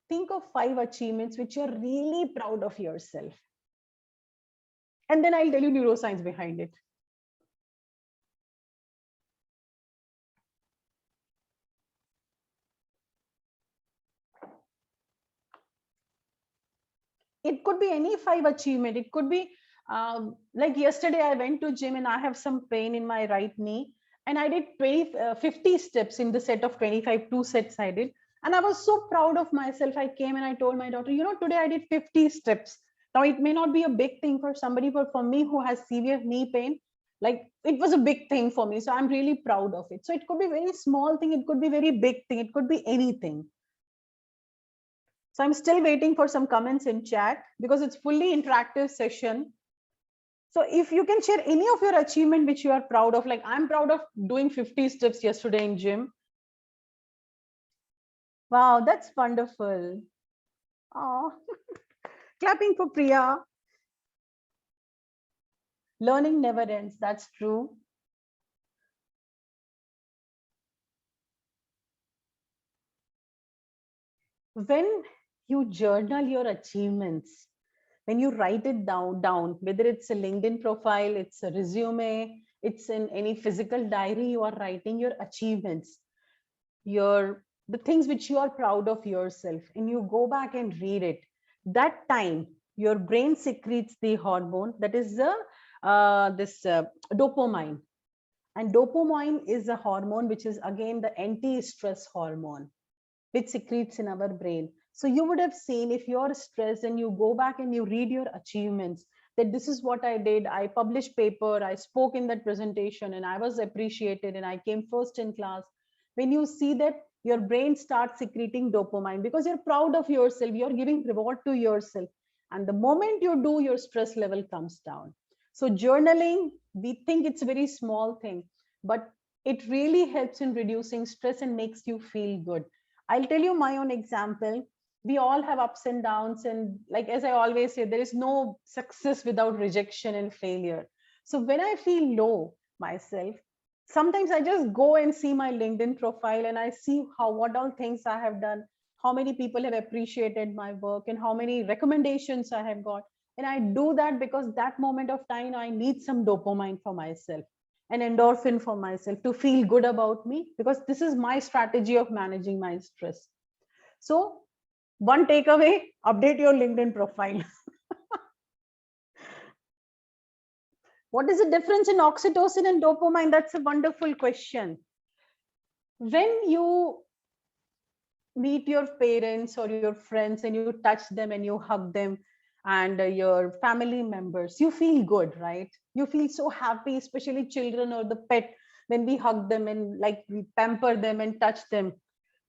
Think of 5 achievements which you're really proud of yourself. And then I'll tell you neuroscience behind it. It could be any 5 achievement. It could be like yesterday I went to gym and I have some pain in my right knee, and I did 50 steps in the set of 25, 2 sets I did. And I was so proud of myself. I came and I told my daughter, today I did 50 steps. Now it may not be a big thing for somebody, but for me who has severe knee pain, like it was a big thing for me. So I'm really proud of it. So it could be very small thing. It could be very big thing. It could be anything. So I'm still waiting for some comments in chat because it's fully interactive session. So if you can share any of your achievement which you are proud of, like I'm proud of doing 50 steps yesterday in gym. Wow, that's wonderful. Oh, clapping for Priya. Learning never ends. That's true. When you journal your achievements, when you write it down, whether it's a LinkedIn profile, it's a resume, it's in any physical diary, you are writing your achievements, the things which you are proud of yourself, and you go back and read it. That time your brain secretes the hormone that is the dopamine. And dopamine is a hormone which is again the anti-stress hormone, which secretes in our brain. So you would have seen, if you're stressed and you go back and you read your achievements, that this is what I did. I published paper, I spoke in that presentation, and I was appreciated, and I came first in class. When you see that, your brain starts secreting dopamine because you're proud of yourself, you're giving reward to yourself. And the moment you do, your stress level comes down. So journaling, we think it's a very small thing, but it really helps in reducing stress and makes you feel good. I'll tell you my own example. We all have ups and downs. And like, as I always say, there is no success without rejection and failure. So when I feel low myself, sometimes I just go and see my LinkedIn profile and I see what all things I have done, how many people have appreciated my work, and how many recommendations I have got. And I do that because that moment of time, I need some dopamine for myself, an endorphin for myself to feel good about me, because this is my strategy of managing my stress. So one takeaway, update your LinkedIn profile. What is the difference in oxytocin and dopamine? That's a wonderful question. When you meet your parents or your friends and you touch them and you hug them, and your family members, you feel good, right? You feel so happy, especially children or the pet, when we hug them and like we pamper them and touch them.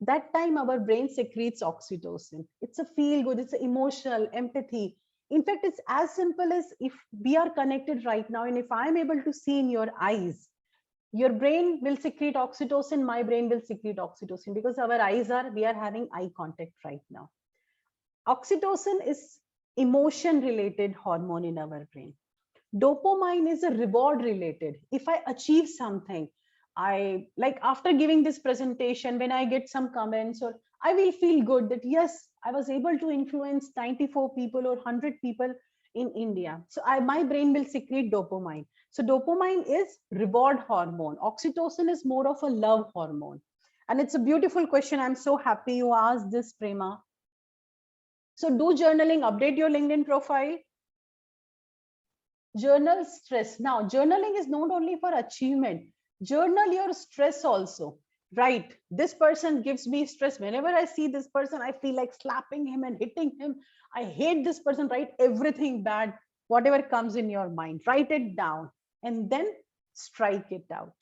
That time our brain secretes oxytocin. It's a feel good, it's emotional empathy. In fact, it's as simple as, if we are connected right now and if I'm able to see in your eyes, your brain will secrete oxytocin, my brain will secrete oxytocin, because we are having eye contact right now. Oxytocin is emotion related hormone in our brain. Dopamine is a reward related. If I achieve something, I like, after giving this presentation, when I get some comments, or I will feel good that yes, I was able to influence 94 people or 100 people in India. So my brain will secrete dopamine. So dopamine is reward hormone. Oxytocin is more of a love hormone. And it's a beautiful question. I'm so happy you asked this, Prema. So do journaling, update your LinkedIn profile. Journal stress. Now, journaling is not only for achievement. Journal your stress also, right? This person gives me stress. Whenever I see this person, I feel like slapping him and hitting him. I hate this person. Write everything bad, whatever comes in your mind. Write it down and then strike it out.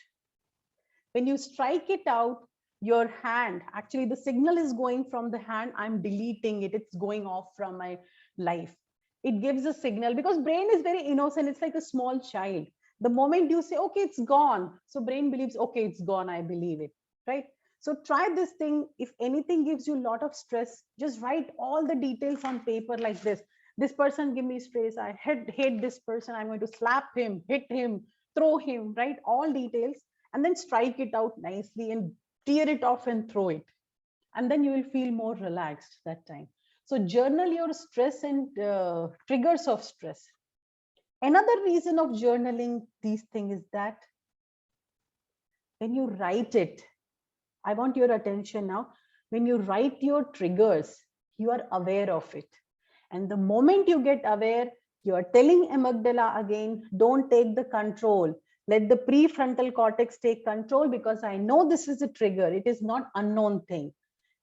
When you strike it out, your hand, actually the signal is going from the hand, I'm deleting it, it's going off from my life. It gives a signal, because brain is very innocent, it's like a small child. The moment you say, okay, it's gone, so brain believes, okay, it's gone, I believe it, right? So try this thing. If anything gives you a lot of stress, just write all the details on paper like this. This person give me stress, I hate this person, I'm going to slap him, hit him, throw him, write all details, and then strike it out nicely and tear it off and throw it. And then you will feel more relaxed that time. So journal your stress and triggers of stress. Another reason of journaling these things is that when you write it, I want your attention now. When you write your triggers, you are aware of it. And the moment you get aware, you are telling amygdala again, don't take the control. Let the prefrontal cortex take control, because I know this is a trigger. It is not unknown thing.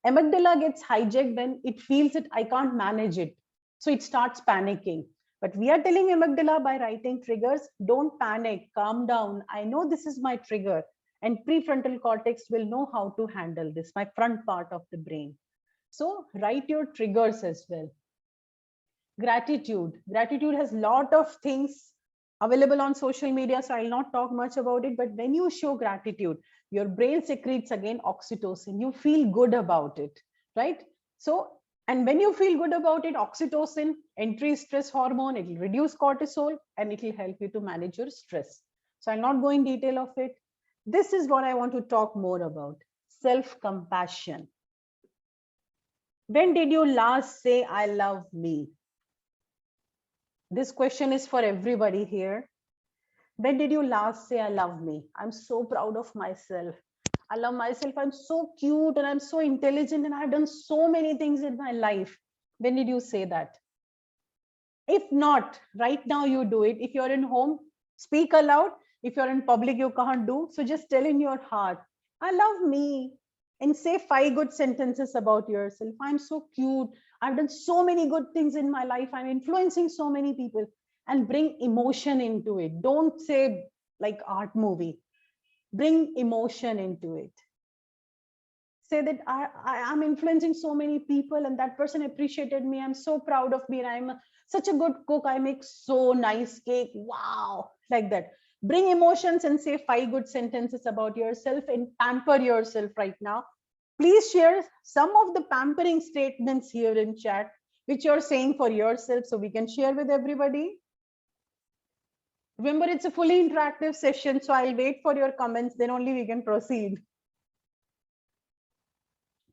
Amygdala gets hijacked when it feels that I can't manage it. So it starts panicking. But we are telling amygdala by writing triggers, don't panic, calm down. I know this is my trigger. And prefrontal cortex will know how to handle this, my front part of the brain. So write your triggers as well. Gratitude. Gratitude has a lot of things available on social media, so I'll not talk much about it. But when you show gratitude, your brain secretes again oxytocin. You feel good about it, right? So, and when you feel good about it, oxytocin, anti-stress hormone, it will reduce cortisol and it will help you to manage your stress. So I'll not go in detail of it. This is what I want to talk more about. Self-compassion. When did you last say, I love me? This question is for everybody here. When did you last say, I love me? I'm so proud of myself. I love myself. I'm so cute and I'm so intelligent and I've done so many things in my life. When did you say that? If not, right now you do it. If you're in home, speak aloud. If you're in public, you can't do. So just tell in your heart, I love me. And say 5 good sentences about yourself. I'm so cute. I've done so many good things in my life. I'm influencing so many people. And bring emotion into it. Don't say like art movie. Bring emotion into it. Say that I am influencing so many people and that person appreciated me. I'm so proud of me and I'm such a good cook. I make so nice cake. Wow. Like that. Bring emotions and say 5 good sentences about yourself and pamper yourself right now. Please share some of the pampering statements here in chat, which you're saying for yourself so we can share with everybody. Remember, it's a fully interactive session, so I'll wait for your comments, then only we can proceed.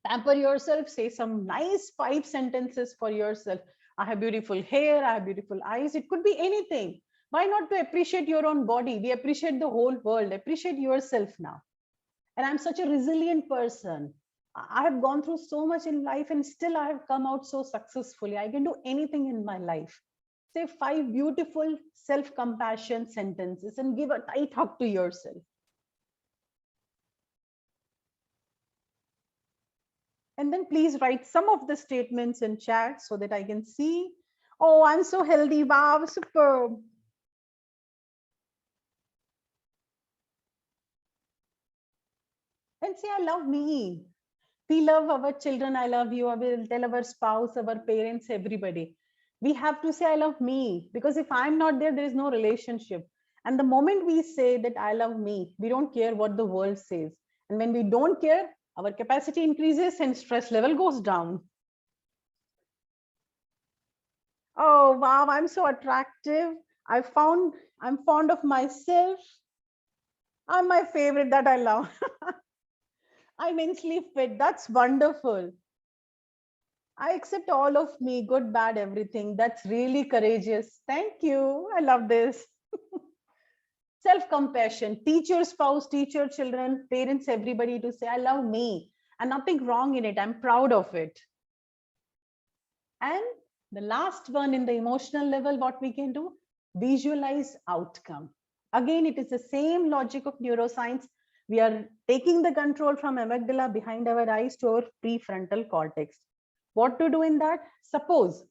Pamper yourself, say some nice 5 sentences for yourself. I have beautiful hair, I have beautiful eyes. It could be anything. Why not to appreciate your own body? We appreciate the whole world. Appreciate yourself now. And I'm such a resilient person. I have gone through so much in life and still I have come out so successfully. I can do anything in my life. Say 5 beautiful self-compassion sentences and give a tight hug to yourself. And then please write some of the statements in chat so that I can see. Oh, I'm so healthy. Wow, superb. And say, I love me. We love our children. I love you. I will tell our spouse, our parents, everybody. We have to say, I love me. Because if I'm not there, there is no relationship. And the moment we say that I love me, we don't care what the world says. And when we don't care, our capacity increases and stress level goes down. Oh, wow, I'm so attractive. I'm fond of myself. I'm my favorite, that I love. I'm immensely fit. That's wonderful. I accept all of me, good, bad, everything. That's really courageous. Thank you. I love this. Self-compassion. Teach your spouse, teach your children, parents, everybody to say, I love me. And nothing wrong in it. I'm proud of it. And the last one in the emotional level, what we can do, visualize outcome. Again, it is the same logic of neuroscience. We are taking the control from amygdala behind our eyes to our prefrontal cortex. What to do in that? Suppose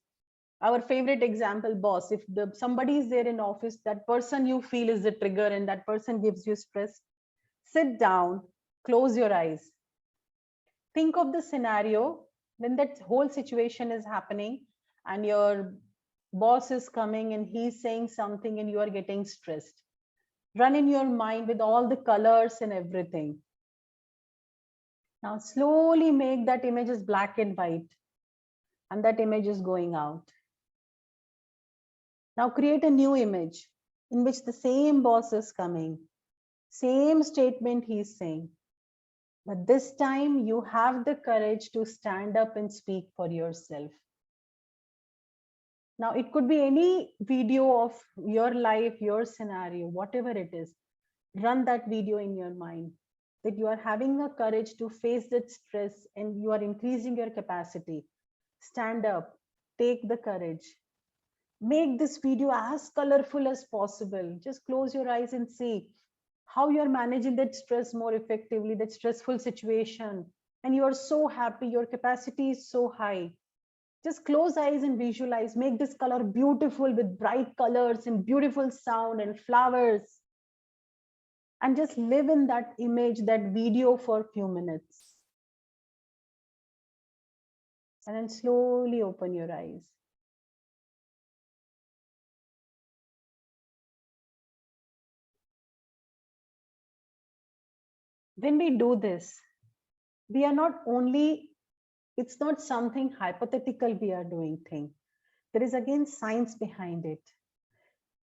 our favorite example, boss, if somebody is there in office, that person you feel is the trigger and that person gives you stress, sit down, close your eyes. Think of the scenario when that whole situation is happening and your boss is coming and he's saying something and you are getting stressed. Run in your mind with all the colors and everything. Now slowly make that image as black and white, and that image is going out. Now create a new image in which the same boss is coming, same statement he's saying. But this time you have the courage to stand up and speak for yourself. Now it could be any video of your life, your scenario, whatever it is. Run that video in your mind that you are having the courage to face that stress and you are increasing your capacity. Stand up, take the courage. Make this video as colorful as possible. Just close your eyes and see how you're managing that stress more effectively, that stressful situation. And you are so happy, your capacity is so high. Just close eyes and visualize. Make this color beautiful with bright colors and beautiful sound and flowers. And just live in that image, that video for a few minutes. And then slowly open your eyes. When we do this, we are not only, it's not something hypothetical we are doing thing. There is again science behind it.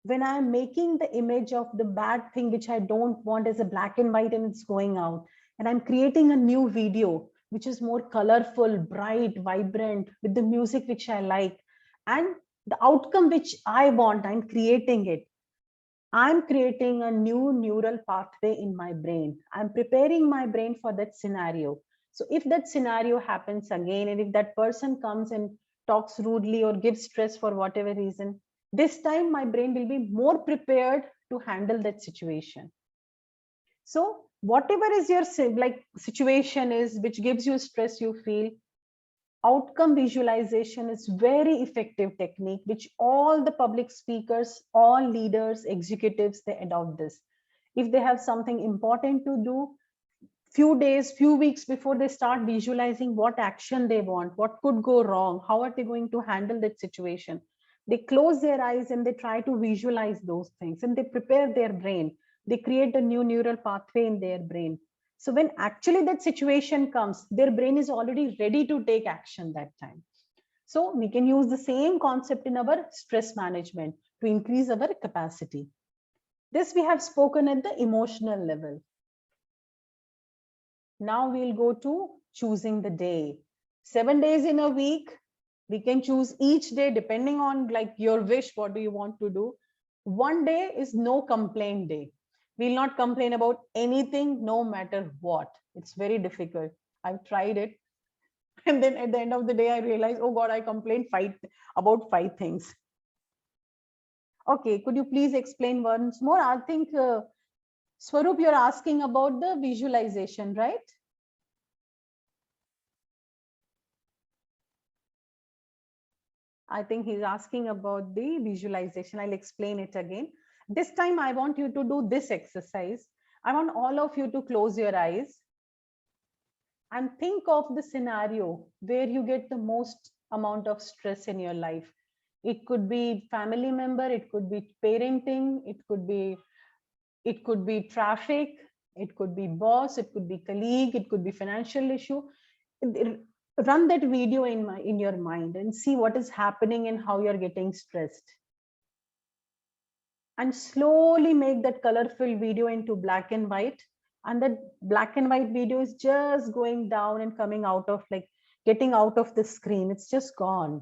When I'm making the image of the bad thing, which I don't want as a black and white and it's going out, and I'm creating a new video, which is more colorful, bright, vibrant, with the music which I like, and the outcome which I want, I'm creating it. I'm creating a new neural pathway in my brain. I'm preparing my brain for that scenario. So if that scenario happens again, and if that person comes and talks rudely or gives stress for whatever reason, this time my brain will be more prepared to handle that situation. So whatever is your situation is which gives you stress you feel, outcome visualization is very effective technique which all the public speakers, all leaders, executives, they adopt this. If they have something important to do, few days, few weeks before, they start visualizing what action they want, what could go wrong, how are they going to handle that situation. They close their eyes and they try to visualize those things and they prepare their brain. They create a new neural pathway in their brain. So when actually that situation comes, their brain is already ready to take action that time. So we can use the same concept in our stress management to increase our capacity. This we have spoken at the emotional level. Now we'll go to choosing the day. 7 days in a week, we can choose each day depending on like your wish, what do you want to do. One day is no complaint day. We'll not complain about anything, no matter what. It's very difficult. I've tried it. And then at the end of the day, I realized, oh God, I complained about 5 things. Okay, could you please explain once more? I think, Swarup, you're asking about the visualization, right? I think he's asking about the visualization. I'll explain it again. This time I want you to do this exercise. I want all of you to close your eyes and think of the scenario where you get the most amount of stress in your life. It could be family member, it could be parenting, it could be traffic, it could be boss, it could be colleague, it could be financial issue. Run that video in your mind and see what is happening and how you're getting stressed. And slowly make that colorful video into black and white. And that black and white video is just going down and coming out of getting out of the screen. It's just gone.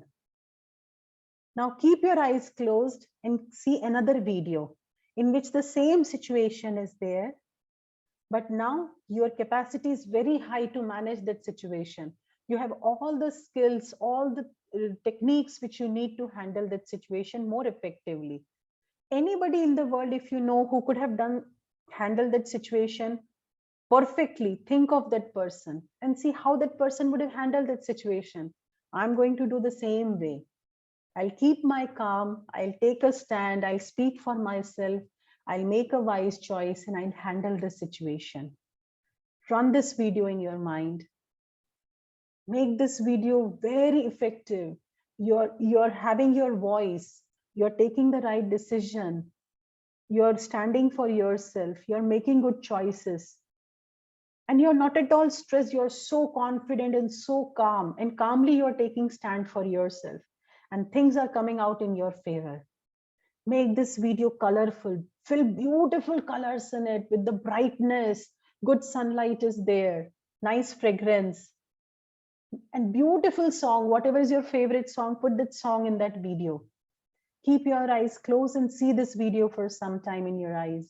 Now keep your eyes closed and see another video in which the same situation is there. But now your capacity is very high to manage that situation. You have all the skills, all the techniques which you need to handle that situation more effectively. Anybody in the world, if you know, who could have handled that situation perfectly, think of that person and see how that person would have handled that situation. I'm going to do the same way. I'll keep my calm, I'll take a stand, I'll speak for myself, I'll make a wise choice, and I'll handle the situation. Run this video in your mind. Make this video very effective. You're having your voice, you're taking the right decision, you're standing for yourself, you're making good choices. And you're not at all stressed, you're so confident and so calm, and calmly you're taking stand for yourself. And things are coming out in your favor. Make this video colorful, fill beautiful colors in it with the brightness, good sunlight is there, nice fragrance, and beautiful song. Whatever is your favorite song, put that song in that video. Keep your eyes closed and see this video for some time in your eyes.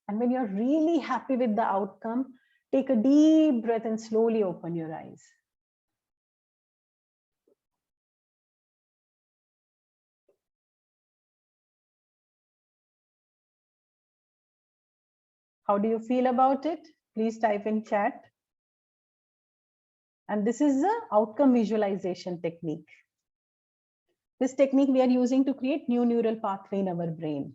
And when you're really happy with the outcome, Take a deep breath and slowly open your eyes. How do you feel about it? Please type in chat. And this is the outcome visualization technique. This technique we are using to create new neural pathway in our brain.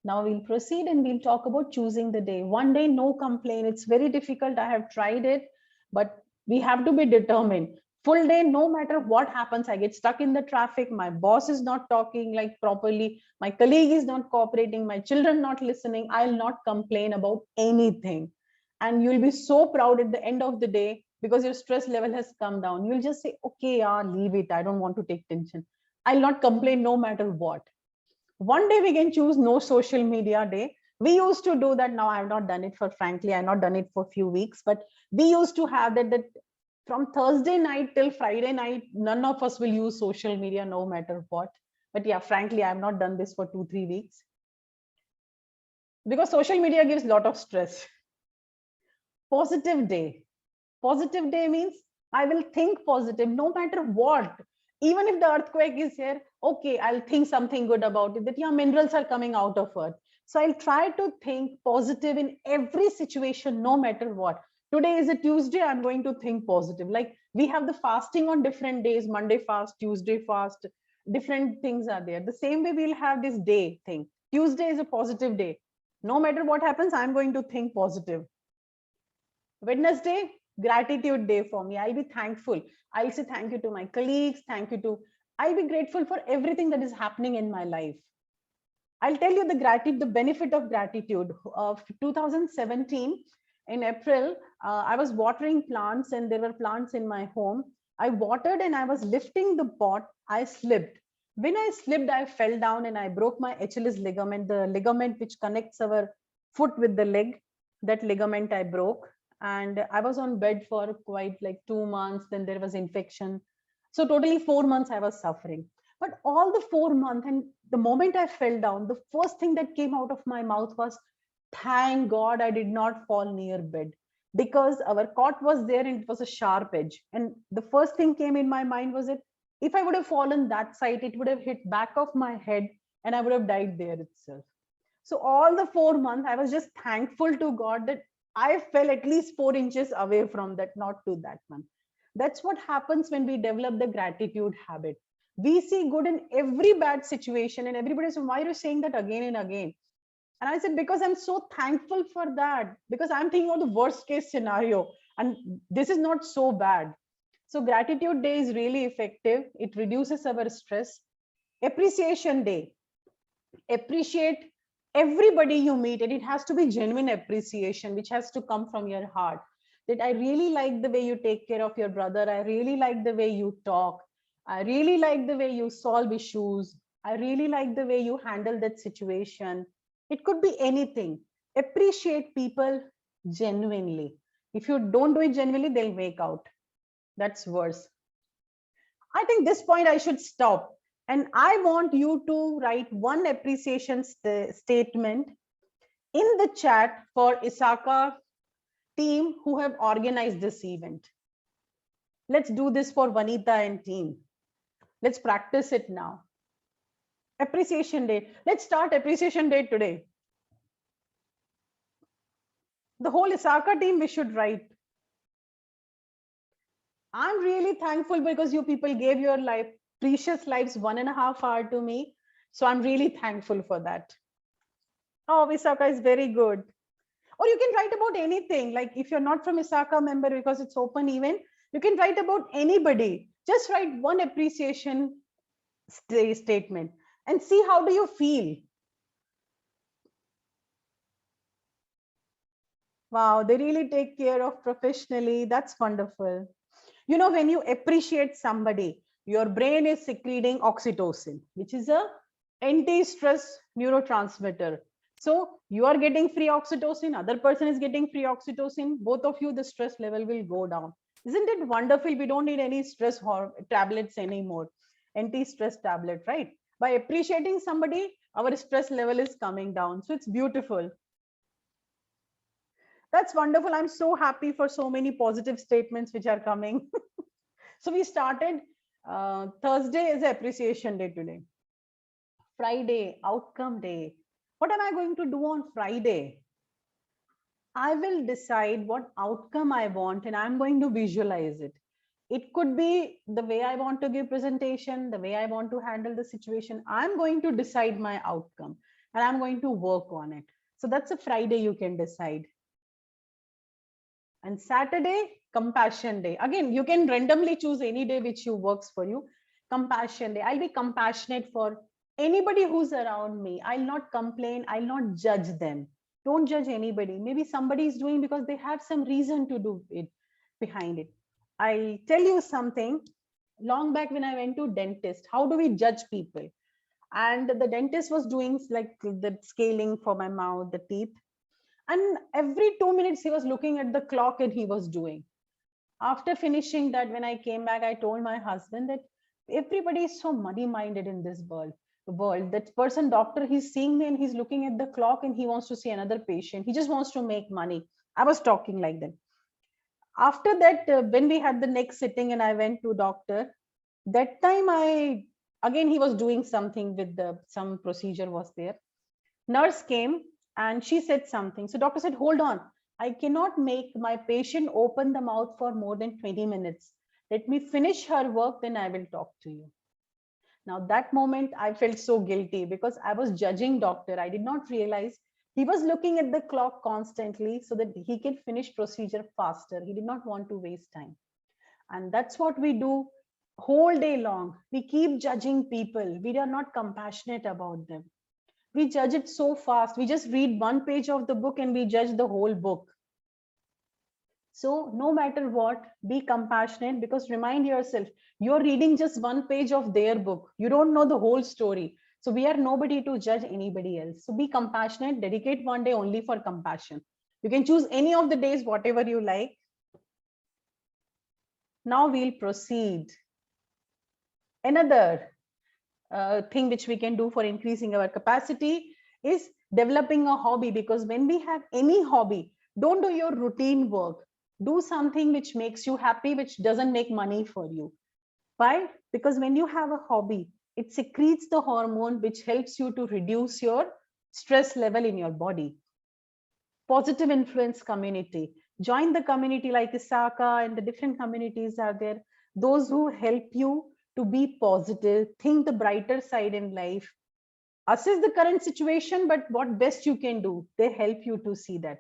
Now we'll proceed and we'll talk about choosing the day. One day, no complaint. It's very difficult. I have tried it, but we have to be determined. Full day, no matter what happens, I get stuck in the traffic. My boss is not talking like properly. My colleague is not cooperating. My children not listening. I'll not complain about anything. And you'll be so proud at the end of the day because your stress level has come down. You'll just say, okay, yeah, leave it. I don't want to take tension. I'll not complain no matter what. One day we can choose no social media day. We used to do that. Now I have not done it for, frankly, I've not done it for a few weeks, but we used to have that from Thursday night till Friday night, none of us will use social media no matter what. But yeah, frankly, I have not done this for 2-3 weeks because social media gives a lot of stress. Positive day. Positive day means I will think positive no matter what. Even if the earthquake is here, okay, I'll think something good about it, that yeah, minerals are coming out of earth. So I'll try to think positive in every situation, no matter what. Today is a Tuesday, I'm going to think positive. Like we have the fasting on different days, Monday fast, Tuesday fast, different things are there. The same way we'll have this day thing. Tuesday is a positive day. No matter what happens, I'm going to think positive. Wednesday, gratitude day for me. I'll be thankful. I'll say thank you to my colleagues. I'll be grateful for everything that is happening in my life. I'll tell you the benefit of gratitude. Of 2017, in April, I was watering plants and there were plants in my home. I watered and I was lifting the pot. I slipped. When I slipped, I fell down and I broke my Achilles ligament, the ligament which connects our foot with the leg. That ligament I broke. And I was on bed for quite like 2 months. Then there was infection. So totally 4 months I was suffering. But all the 4 months, and the moment I fell down, the first thing that came out of my mouth was, thank God I did not fall near bed, because our cot was there and it was a sharp edge. And the first thing came in my mind was that if I would have fallen that side, it would have hit back of my head and I would have died there itself. So all the 4 months, I was just thankful to God that I fell at least 4 inches away from that, not to that one. That's what happens when we develop the gratitude habit. We see good in every bad situation, and everybody says, why are you saying that again and again? And I said, because I'm so thankful for that, because I'm thinking of the worst case scenario, and this is not so bad. So gratitude day is really effective. It reduces our stress. Appreciation day. Appreciate everybody you meet, and it has to be genuine appreciation, which has to come from your heart. That I really like the way you take care of your brother. I really like the way you talk. I really like the way you solve issues. I really like the way you handle that situation. It could be anything. Appreciate people genuinely. If you don't do it genuinely, they'll make out. That's worse. I think this point I should stop. And I want you to write one appreciation statement in the chat for ISACA team who have organized this event. Let's do this for Vanita and team. Let's practice it now. Appreciation day. Let's start appreciation day today. The whole ISACA team, we should write. I'm really thankful because you people gave your life, precious lives, 1.5 hours to me. So I'm really thankful for that. Oh, ISACA is very good. Or you can write about anything. Like if you're not from ISACA member, because it's open event, you can write about anybody. Just write one appreciation statement and see how do you feel. Wow, they really take care of professionally. That's wonderful. You know, when you appreciate somebody, your brain is secreting oxytocin, which is a anti-stress neurotransmitter. So you are getting free oxytocin, other person is getting free oxytocin, both of you, the stress level will go down. Isn't it wonderful? We don't need any stress tablets anymore, anti-stress tablet, right? By appreciating somebody, our stress level is coming down. So it's beautiful. That's wonderful. I'm so happy for so many positive statements which are coming. So we started, Thursday is appreciation day today. Friday, outcome day. What am I going to do on Friday? I will decide what outcome I want and I'm going to visualize it. It could be the way I want to give presentation, the way I want to handle the situation. I'm going to decide my outcome and I'm going to work on it. So that's a Friday you can decide. And Saturday, compassion day. Again, you can randomly choose any day which you works for you. Compassion day. I'll be compassionate for anybody who's around me. I'll not complain. I'll not judge them. Don't judge anybody. Maybe somebody is doing because they have some reason to do it behind it. I'll tell you something. Long back when I went to dentist, how do we judge people? And the dentist was doing like the scaling for my mouth, the teeth. And every 2 minutes he was looking at the clock and he was doing. After finishing that, when I came back, I told my husband that everybody is so muddy-minded in this world. That person doctor, he's seeing me and he's looking at the clock and he wants to see another patient. He just wants to make money. I was talking like that. After that, when we had the next sitting and I went to doctor, that time again, he was doing something with some procedure was there. Nurse came and she said something. So doctor said, hold on. I cannot make my patient open the mouth for more than 20 minutes. Let me finish her work, then I will talk to you. Now that moment I felt so guilty because I was judging doctor. I did not realize he was looking at the clock constantly so that he can finish procedure faster. He did not want to waste time. And that's what we do whole day long. We keep judging people. We are not compassionate about them. We judge it so fast. We just read one page of the book and we judge the whole book. So no matter what, be compassionate, because remind yourself, you're reading just one page of their book. You don't know the whole story. So we are nobody to judge anybody else. So be compassionate, dedicate one day only for compassion. You can choose any of the days, whatever you like. Now we'll proceed. Another thing which we can do for increasing our capacity is developing a hobby, because when we have any hobby, don't do your routine work. Do something which makes you happy, which doesn't make money for you. Why? Because when you have a hobby, it secretes the hormone which helps you to reduce your stress level in your body. Positive influence community. Join the community like ISACA, and the different communities are there. Those who help you to be positive, think the brighter side in life, assess the current situation, but what best you can do. They help you to see that.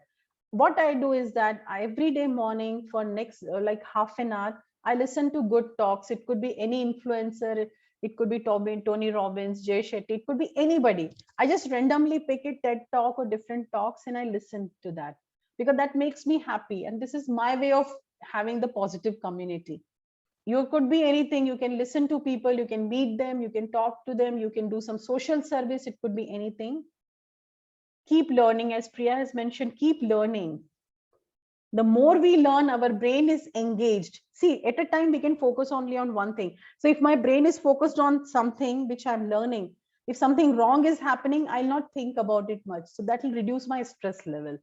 What I do is that every day morning for next like half an hour, I listen to good talks. It could be any influencer. It could be Tony Robbins, Jay Shetty. It could be anybody. I just randomly pick a TED talk or different talks and I listen to that, because that makes me happy. And this is my way of having the positive community. You could be anything. You can listen to people, you can meet them, you can talk to them, you can do some social service. It could be anything. Keep learning, as Priya has mentioned, keep learning. The more we learn, our brain is engaged. See, at a time we can focus only on one thing. So if my brain is focused on something which I'm learning, if something wrong is happening, I'll not think about it much. So that will reduce my stress level.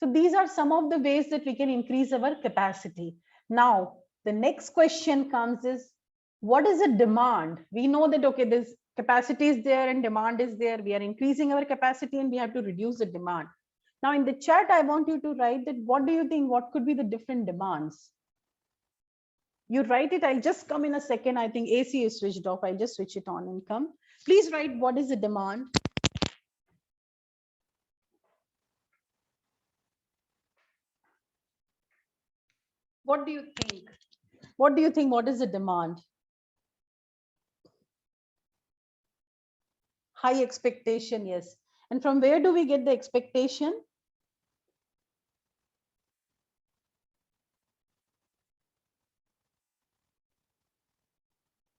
So these are some of the ways that we can increase our capacity. Now, the next question comes is, what is the demand? We know that, okay, this capacity is there and demand is there. We are increasing our capacity and we have to reduce the demand. Now in the chat, I want you to write that, what do you think, what could be the different demands? You write it, I'll just come in a second. I think AC is switched off. I'll just switch it on and come. Please write, what is the demand? What do you think? What do you think? What is the demand? High expectation, yes. And from where do we get the expectation?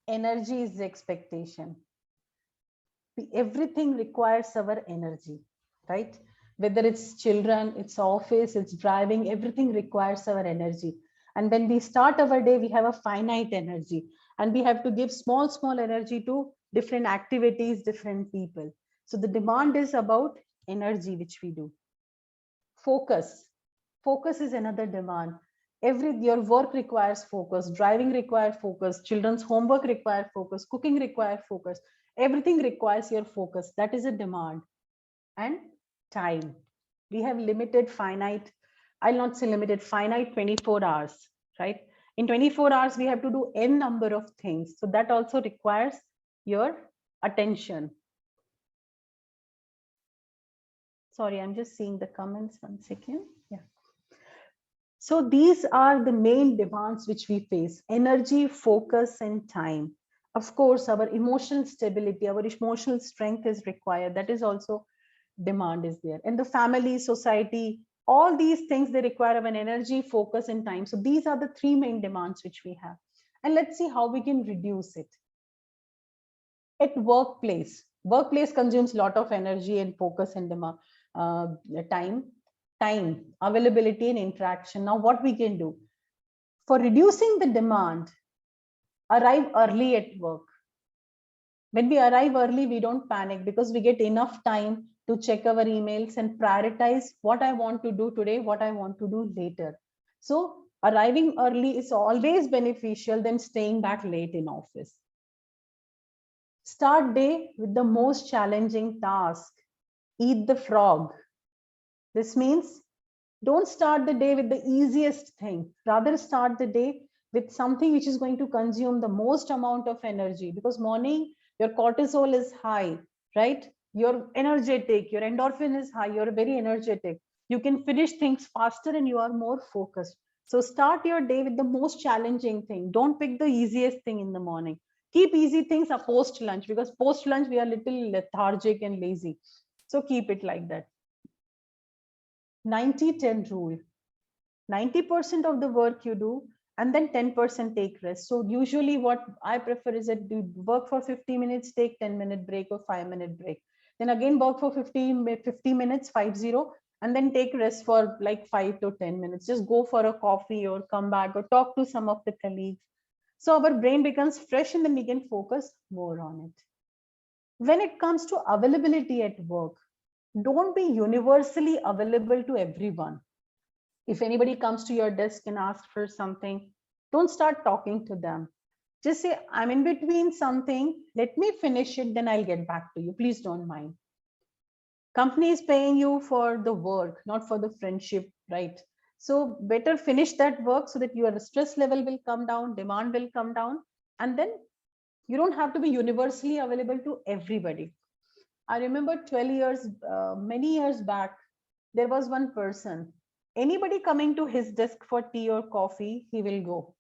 Energy is the expectation. Everything requires our energy, right? Whether it's children, it's office, it's driving, everything requires our energy. And when we start our day, we have a finite energy and we have to give small energy to different activities, different people. So the demand is about energy which we do. Focus is another demand. Your work requires focus, driving requires focus, children's homework requires focus, cooking requires focus, everything requires your focus. That is a demand. And time, we have limited, finite, I'll not say limited, finite 24 hours, right? In 24 hours we have to do n number of things, so that also requires your attention. Sorry, I'm just seeing the comments, 1 second. Yeah. So these are the main demands which we face: energy, focus, and time. Of course, our emotional stability, our emotional strength is required. That is also demand is there. And the family, society, all these things, they require an energy, focus, and time. So these are the three main demands which we have. And let's see how we can reduce it. At workplace consumes a lot of energy and focus and demand, time, availability, and interaction. Now, what we can do for reducing the demand: arrive early at work. When we arrive early, we don't panic because we get enough time to check our emails and prioritize what I want to do today, what I want to do later. So arriving early is always beneficial than staying back late in office. Start day with the most challenging task: eat the frog. This means don't start the day with the easiest thing. Rather, start the day with something which is going to consume the most amount of energy, because morning your cortisol is high, right? You're energetic, your endorphin is high, you're very energetic. You can finish things faster and you are more focused. So start your day with the most challenging thing. Don't pick the easiest thing in the morning. Keep easy things a post lunch, because post lunch we are little lethargic and lazy. So keep it like that. 90-10 rule: 90% of the work you do, and then 10% take rest. So usually what I prefer is that you work for 50 minutes, take 10-minute break or 5-minute break. Then again work for 50 minutes, 50, and then take rest for like 5 to 10 minutes. Just go for a coffee or come back or talk to some of the colleagues. So our brain becomes fresh and then we can focus more on it. When it comes to availability at work, don't be universally available to everyone. If anybody comes to your desk and asks for something, don't start talking to them. Just say, I'm in between something, let me finish it, then I'll get back to you. Please don't mind. Company is paying you for the work, not for the friendship, right? So better finish that work so that your stress level will come down, demand will come down, and then you don't have to be universally available to everybody. I remember 12 years, many years back, there was one person. Anybody coming to his desk for tea or coffee, he will go.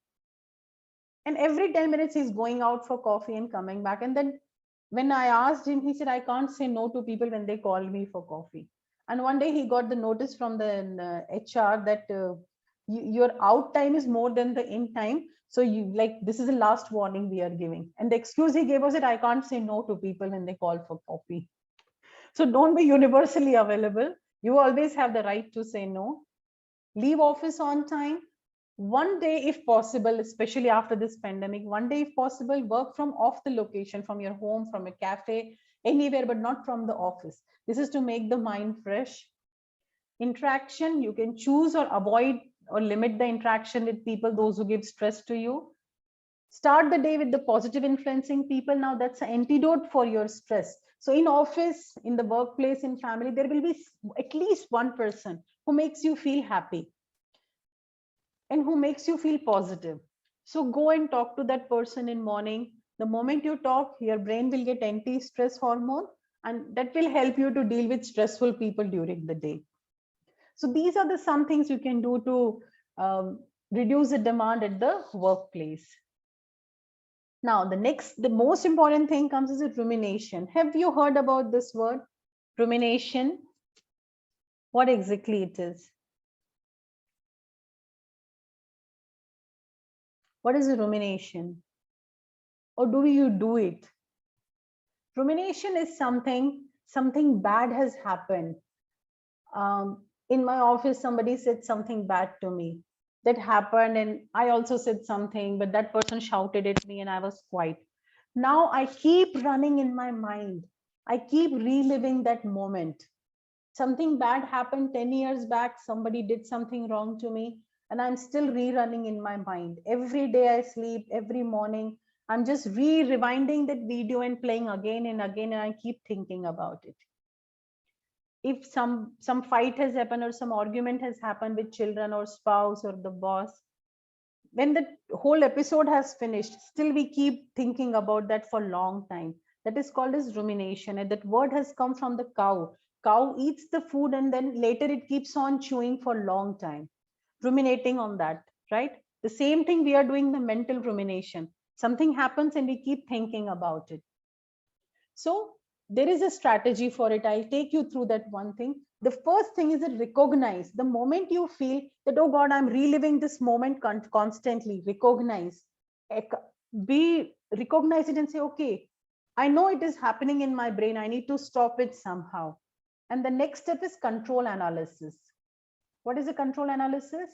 And every 10 minutes, he's going out for coffee and coming back. And then when I asked him, he said, I can't say no to people when they call me for coffee. And one day he got the notice from the HR that your out time is more than the in time. So you this is the last warning we are giving. And the excuse he gave was that I can't say no to people when they call for coffee. So don't be universally available. You always have the right to say no. Leave office on time. One day, if possible, especially after this pandemic, one day, if possible, work from off the location, from your home, from a cafe, anywhere, but not from the office. This is to make the mind fresh. Interaction, you can choose or avoid or limit the interaction with people, those who give stress to you. Start the day with the positive influencing people. Now that's an antidote for your stress. So in office, in the workplace, in family, there will be at least one person who makes you feel happy and who makes you feel positive. So go and talk to that person in morning. The moment you talk, your brain will get anti-stress hormone, and that will help you to deal with stressful people during the day. So these are the some things you can do to reduce the demand at the workplace. Now, the most important thing comes is a rumination. Have you heard about this word, rumination? What exactly it is? What is a rumination? Or do you do it? Rumination is something bad has happened. In my office, somebody said something bad to me. That happened, and I also said something, but that person shouted at me and I was quiet. Now I keep running in my mind. I keep reliving that moment. Something bad happened 10 years back, somebody did something wrong to me, and I'm still rerunning in my mind. Every day I sleep, every morning, I'm just rewinding that video and playing again and again, and I keep thinking about it. If some fight has happened or some argument has happened with children or spouse or the boss, when the whole episode has finished, still we keep thinking about that for a long time. That is called as rumination, and that word has come from the cow. Cow eats the food and then later it keeps on chewing for a long time, ruminating on that, right? The same thing we are doing, the mental rumination. Something happens and we keep thinking about it. So there is a strategy for it. I'll take you through that one thing. The first thing is that recognize the moment you feel that, oh God, I'm reliving this moment constantly. Recognize it and say, okay, I know it is happening in my brain. I need to stop it somehow. And the next step is control analysis. What is a control analysis?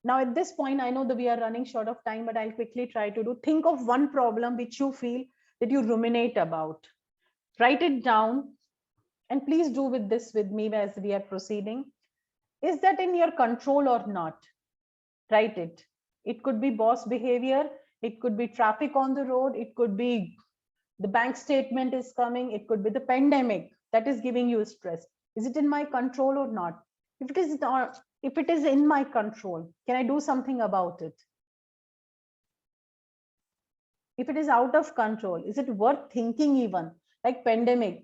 Now, at this point, I know that we are running short of time, but I'll quickly try to do. Think of one problem which you feel that you ruminate about. Write it down, and please do with this with me as we are proceeding. Is that in your control or not? Write it. It could be boss behavior. It could be traffic on the road. It could be the bank statement is coming. It could be the pandemic that is giving you stress. Is it in my control or not? If it is not, if it is in my control, can I do something about it? If it is out of control, is it worth thinking? Even like pandemic,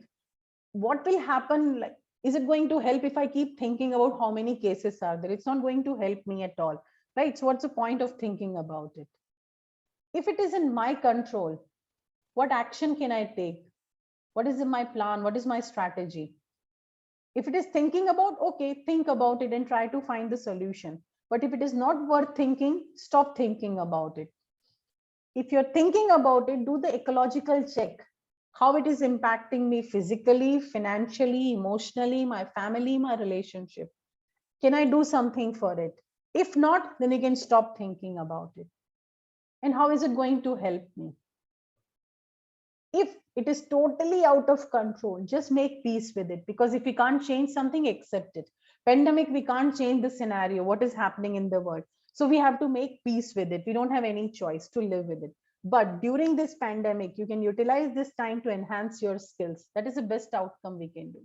what will happen? Like, is it going to help if I keep thinking about how many cases are there? It's not going to help me at all, right? So what's the point of thinking about it? If it is in my control, what action can I take? What is in my plan? What is my strategy? If it is thinking about, okay, think about it and try to find the solution. But if it is not worth thinking, stop thinking about it. If you're thinking about it, do the ecological check. How it is impacting me physically, financially, emotionally, my family, my relationship. Can I do something for it? If not, then you can stop thinking about it. And how is it going to help me? If it is totally out of control, just make peace with it. Because if we can't change something, accept it. Pandemic, we can't change the scenario, what is happening in the world. So we have to make peace with it. We don't have any choice to live with it. But during this pandemic, you can utilize this time to enhance your skills. That is the best outcome we can do.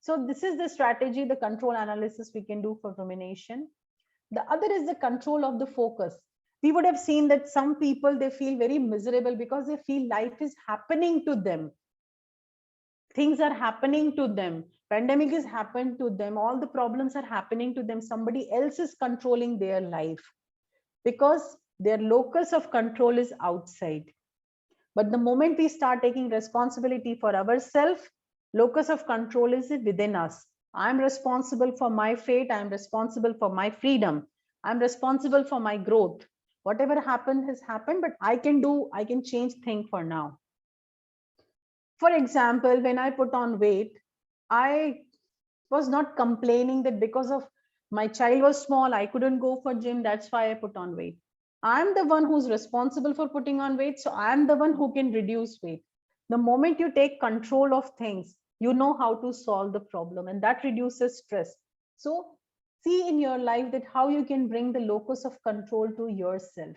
So this is the strategy, the control analysis we can do for rumination. The other is the control of the focus. We would have seen that some people, they feel very miserable because they feel life is happening to them. Things are happening to them. Pandemic has happened to them. All the problems are happening to them. Somebody else is controlling their life because their locus of control is outside. But the moment we start taking responsibility for ourselves, locus of control is within us. I'm responsible for my fate. I'm responsible for my freedom. I'm responsible for my growth. Whatever happened has happened, but I can change things for now. For example, when I put on weight, I was not complaining that because of my child was small, I couldn't go for gym. That's why I put on weight. I'm the one who's responsible for putting on weight. So I'm the one who can reduce weight. The moment you take control of things, you know how to solve the problem, and that reduces stress. So see in your life that how you can bring the locus of control to yourself.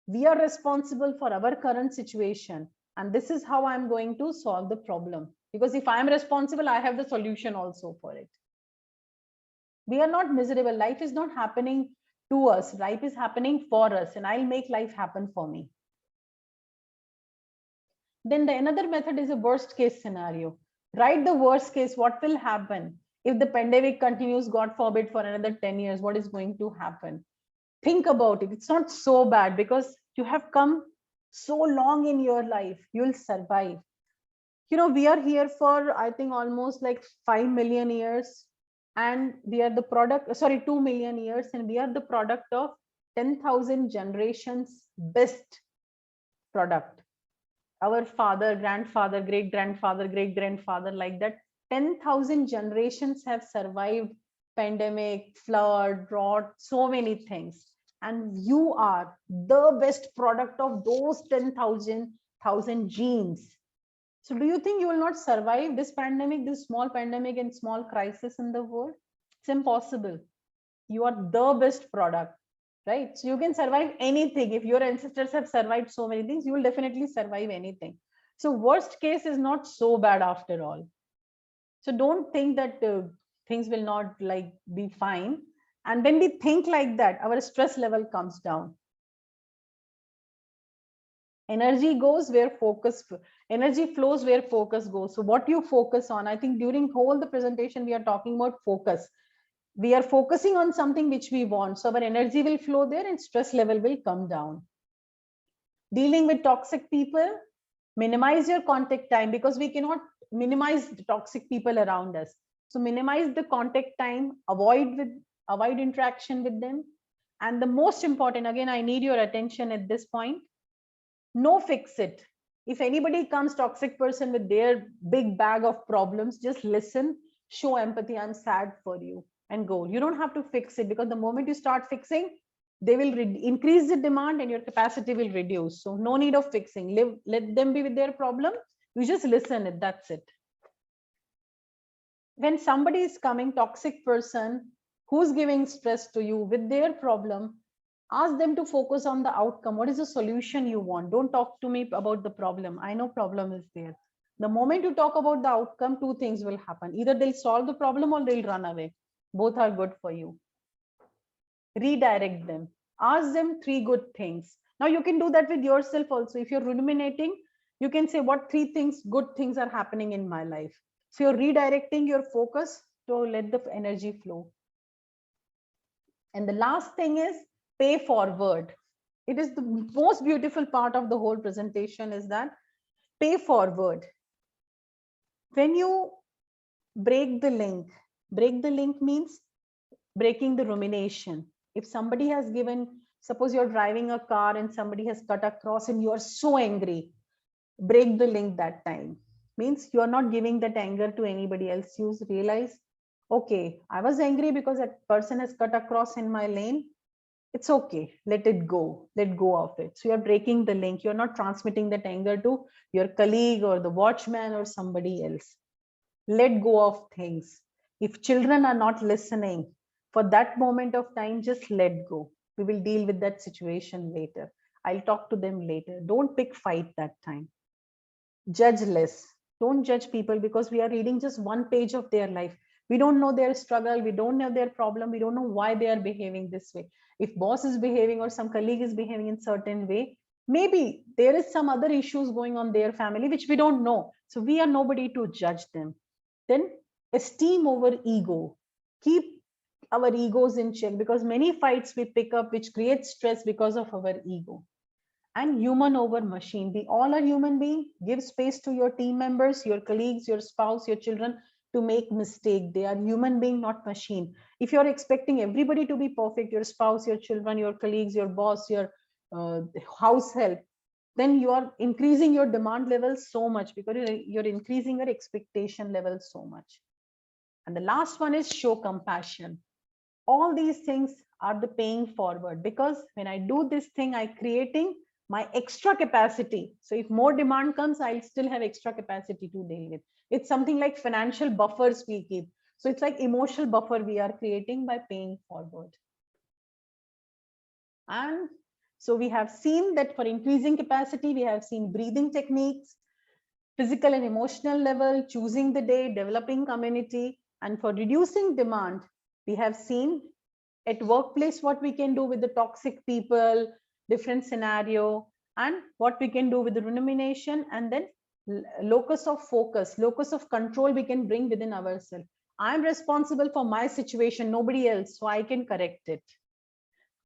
We are responsible for our current situation, and this is how I'm going to solve the problem. Because if I'm responsible, I have the solution also for it. We are not miserable. Life is not happening to us. Life is happening for us, and I'll make life happen for me. Then another method is a worst case scenario. Write the worst case. What will happen if the pandemic continues, God forbid, for another 10 years? What is going to happen? Think about it. It's not so bad because you have come so long in your life. You'll survive. You know, we are here for, I think, almost like 5 million years. And we are the product, sorry, 2 million years. And we are the product of 10,000 generations best product. Our father, grandfather, great-grandfather, great-grandfather, like that, 10,000 generations have survived pandemic, flood, drought, so many things. And you are the best product of those 10,000 genes. So do you think you will not survive this pandemic, this small pandemic and small crisis in the world? It's impossible. You are the best product, right? So you can survive anything. If your ancestors have survived so many things, you will definitely survive anything. So worst case is not so bad after all. So don't think that things will not like be fine. And when we think like that, our stress level comes down. Energy goes where focus, energy flows where focus goes. So what you focus on, I think during whole the presentation we are talking about focus. We are focusing on something which we want, so our energy will flow there and stress level will come down. Dealing with toxic people, minimize your contact time, because we cannot minimize the toxic people around us. So minimize the contact time, avoid interaction with them. And the most important, again, I need your attention at this point. No fix it. If anybody comes toxic person with their big bag of problems, just listen, show empathy, I'm sad for you, and go. You don't have to fix it, because the moment you start fixing, they will increase the demand and your capacity will reduce. So no need of fixing. Let them be with their problem. You just listen it. That's it. When somebody is coming, toxic person who's giving stress to you with their problem, ask them to focus on the outcome. What is the solution you want? Don't talk to me about the problem. I know problem is there. The moment you talk about the outcome, two things will happen. Either they'll solve the problem or they'll run away. Both are good for you. Redirect them. Ask them 3 good things. Now you can do that with yourself also. If you're ruminating, you can say what 3 things, good things are happening in my life. So you're redirecting your focus to let the energy flow. And the last thing is pay forward. It is the most beautiful part of the whole presentation, is that pay forward. When you break the link means breaking the rumination. If somebody has given, suppose you're driving a car and somebody has cut across and you are so angry, break the link that time. Means you are not giving that anger to anybody else. You realize, okay, I was angry because that person has cut across in my lane. It's okay, let it go, let go of it. So you're breaking the link. You're not transmitting that anger to your colleague or the watchman or somebody else. Let go of things. If children are not listening for that moment of time, just let go. We will deal with that situation later. I'll talk to them later. Don't pick fight that time. Judge less. Don't judge people, because we are reading just one page of their life. We don't know their struggle. We don't know their problem. We don't know why they are behaving this way. If boss is behaving or some colleague is behaving in certain way, maybe there is some other issues going on their family, which we don't know. So we are nobody to judge them. Then esteem over ego. Keep our egos in check, because many fights we pick up which creates stress because of our ego. And human over machine. We all are human beings. Give space to your team members, your colleagues, your spouse, your children to make mistake. They are human being, not machine. If you're expecting everybody to be perfect, your spouse, your children, your colleagues, your boss, your house help, then you are increasing your demand levels so much, because you're increasing your expectation levels so much. And the last one is show compassion. All these things are the paying forward, because when I do this thing, I creating my extra capacity. So if more demand comes, I'll still have extra capacity to deal with. It's something like financial buffers we keep. So it's like emotional buffer we are creating by paying forward. And so we have seen that for increasing capacity, we have seen breathing techniques, physical and emotional level, choosing the day, developing community. And for reducing demand, we have seen at workplace what we can do with the toxic people, different scenario, and what we can do with the rumination, and then locus of focus, locus of control we can bring within ourselves. I'm responsible for my situation, nobody else, so I can correct it.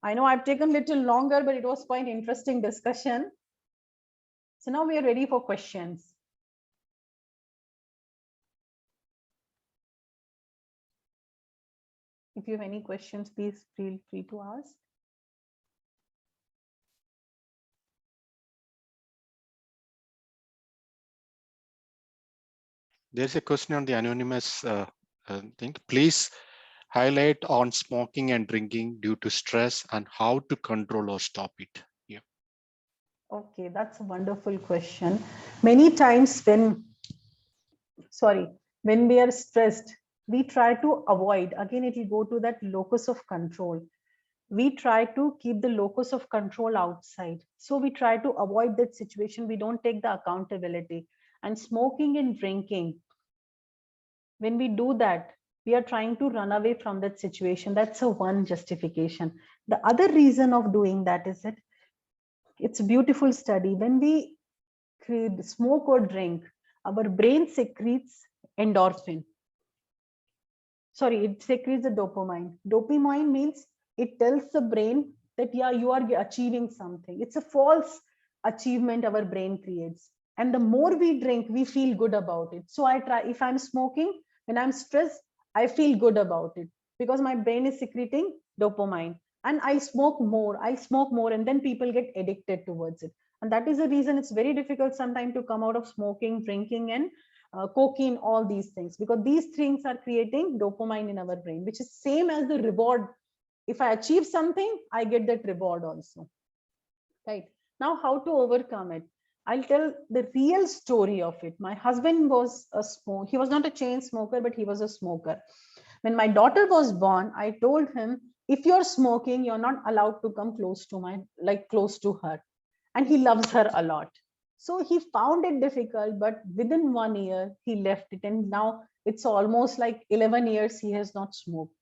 I know I've taken a little longer, but it was quite interesting discussion. So now we are ready for questions. If you have any questions, please feel free to ask. There's a question on the anonymous thing. Please highlight on smoking and drinking due to stress and how to control or stop it. Yeah. Okay, that's a wonderful question. Many times when sorry, when we are stressed, we try to avoid, again, it will go to that locus of control. We try to keep the locus of control outside. So we try to avoid that situation. We don't take the accountability. And smoking and drinking, when we do that, we are trying to run away from that situation. That's a one justification. The other reason of doing that is that it's a beautiful study. When we smoke or drink, our brain secretes endorphin. Sorry, it secretes the dopamine. Dopamine means it tells the brain that, yeah, you are achieving something. It's a false achievement our brain creates. And the more we drink, we feel good about it. So I try, if I'm smoking, when I'm stressed, I feel good about it because my brain is secreting dopamine. And I'll smoke more, and then people get addicted towards it. And that is the reason it's very difficult sometimes to come out of smoking, drinking, and cocaine, all these things, because these things are creating dopamine in our brain, which is same as the reward. If I achieve something, I get that reward also. Right. Now, how to overcome it? I'll tell the real story of it. My husband was a smoker. He was not a chain smoker, but he was a smoker. When my daughter was born, I told him, if you're smoking, you're not allowed to come close to close to her. And he loves her a lot. So he found it difficult, but within 1 year, he left it. And now it's almost like 11 years he has not smoked.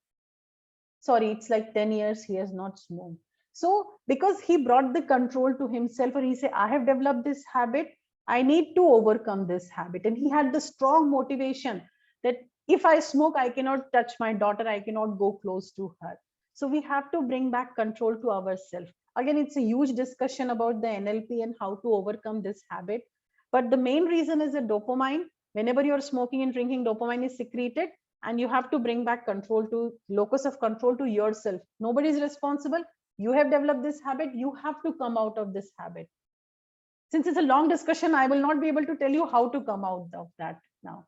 Sorry, it's like 10 years he has not smoked. So because he brought the control to himself, or he said, I have developed this habit, I need to overcome this habit. And he had the strong motivation that if I smoke, I cannot touch my daughter, I cannot go close to her. So we have to bring back control to ourselves. Again, it's a huge discussion about the NLP and how to overcome this habit. But the main reason is the dopamine. Whenever you're smoking and drinking, dopamine is secreted, and you have to bring back control to locus of control to yourself. Nobody is responsible. You have developed this habit. You have to come out of this habit. Since it's a long discussion, I will not be able to tell you how to come out of that now.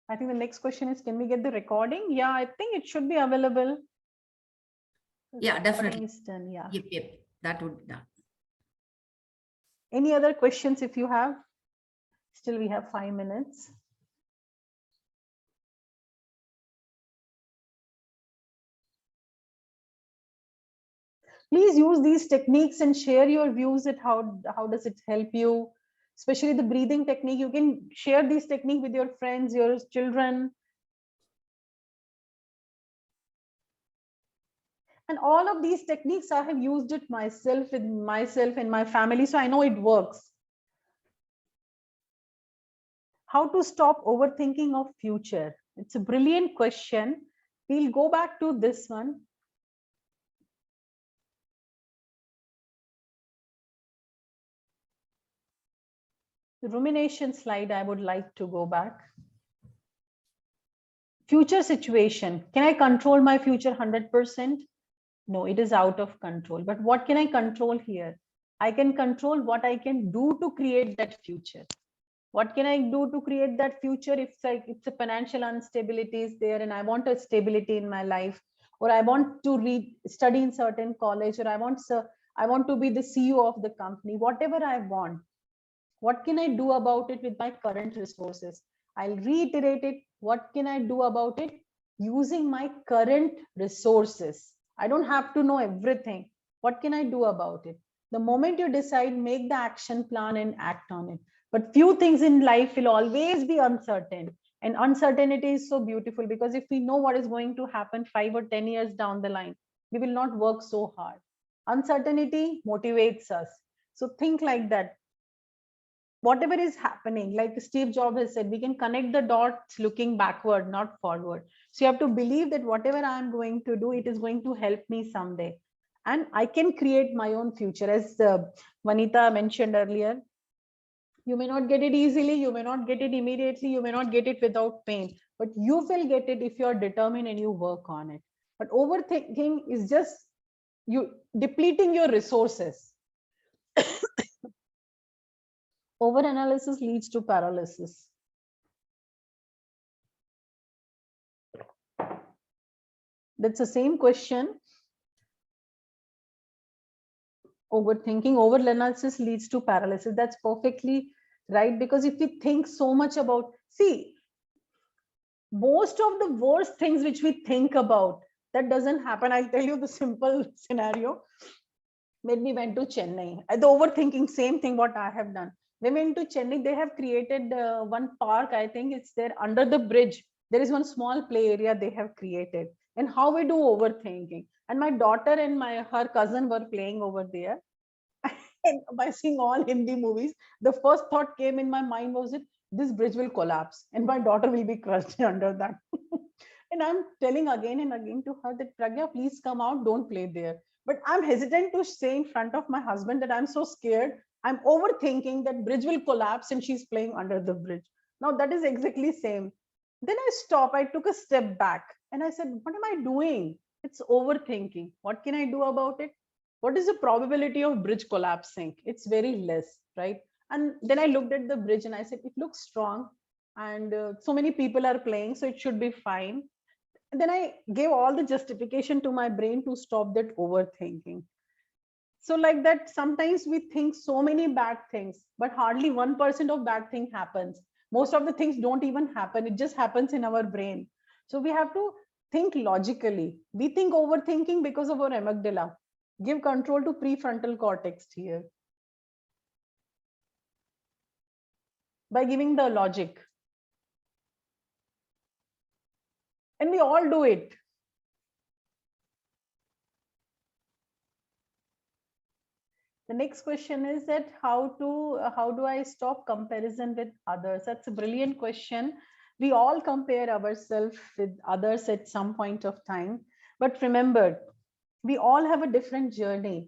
I think the next question is, can we get the recording? Yeah, I think it should be available. Yeah, definitely. It's done. Yeah. Yep. That would be done. Any other questions if you have? Still, we have 5 minutes. Please use these techniques and share your views at how does it help you, especially the breathing technique. You can share this technique with your friends, your children. And all of these techniques, I have used it myself with myself and my family, so I know it works. How to stop overthinking of future? It's a brilliant question. We'll go back to this one. The rumination slide, I would like to go back. Future situation. Can I control my future 100%? No, it is out of control. But what can I control here? I can control what I can do to create that future. What can I do to create that future? If it's a financial instability is there and I want a stability in my life, or I want to study in certain college, or I want to be the CEO of the company, whatever I want, what can I do about it with my current resources? I'll reiterate it. What can I do about it? Using my current resources. I don't have to know everything. What can I do about it? The moment you decide, make the action plan and act on it. But few things in life will always be uncertain. And uncertainty is so beautiful, because if we know what is going to happen 5 or 10 years down the line, we will not work so hard. Uncertainty motivates us. So think like that. Whatever is happening, like Steve Jobs has said, we can connect the dots looking backward, not forward. So you have to believe that whatever I'm going to do, it is going to help me someday. And I can create my own future. As Vanita mentioned earlier, you may not get it easily, you may not get it immediately, you may not get it without pain, but you will get it if you're determined and you work on it. But overthinking is just you depleting your resources. Overanalysis leads to paralysis. That's the same question. Overthinking, overanalysis leads to paralysis. That's perfectly right. Because if we think so much about, see, most of the worst things which we think about, that doesn't happen. I'll tell you the simple scenario. When we went to Chennai, the overthinking, same thing what I have done. We went to Chennai, they have created one park, I think it's there under the bridge. There is one small play area they have created. And how we do overthinking. And my daughter and her cousin were playing over there. And by seeing all Hindi movies, the first thought came in my mind was it, this bridge will collapse and my daughter will be crushed under that. And I'm telling again and again to her that Pragya, please come out, don't play there. But I'm hesitant to say in front of my husband that I'm so scared. I'm overthinking that bridge will collapse and she's playing under the bridge. Now that is exactly same. Then I stopped, I took a step back and I said, what am I doing? It's overthinking. What can I do about it? What is the probability of bridge collapsing? It's very less, right? And then I looked at the bridge and I said, it looks strong and so many people are playing, so it should be fine. And then I gave all the justification to my brain to stop that overthinking. So like that, sometimes we think so many bad things, but hardly 1% of bad thing happens. Most of the things don't even happen. It just happens in our brain. So we have to think logically. We think overthinking because of our amygdala. Give control to prefrontal cortex here by giving the logic. And we all do it. The next question is that how do I stop comparison with others? That's a brilliant question. We all compare ourselves with others at some point of time. But remember, we all have a different journey.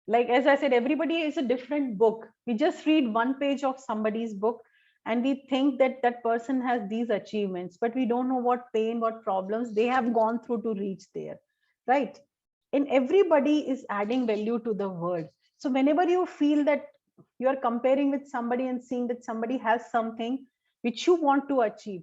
Like, as I said, everybody is a different book. We just read one page of somebody's book and we think that that person has these achievements, but we don't know what pain, what problems they have gone through to reach there, right? And everybody is adding value to the world. So whenever you feel that you are comparing with somebody and seeing that somebody has something which you want to achieve,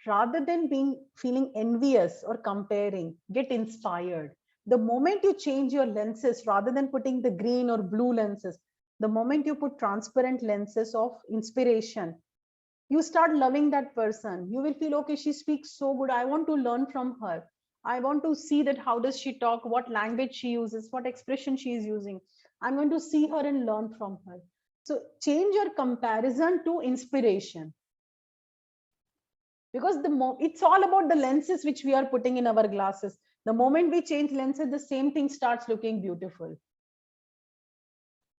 rather than feeling envious or comparing, get inspired. The moment you change your lenses, rather than putting the green or blue lenses, the moment you put transparent lenses of inspiration, you start loving that person. You will feel, okay, she speaks so good, I want to learn from her. I want to see that how does she talk, what language she uses, what expression she is using. I'm going to see her and learn from her. So change your comparison to inspiration, because it's all about the lenses which we are putting in our glasses. The moment we change lenses, the same thing starts looking beautiful.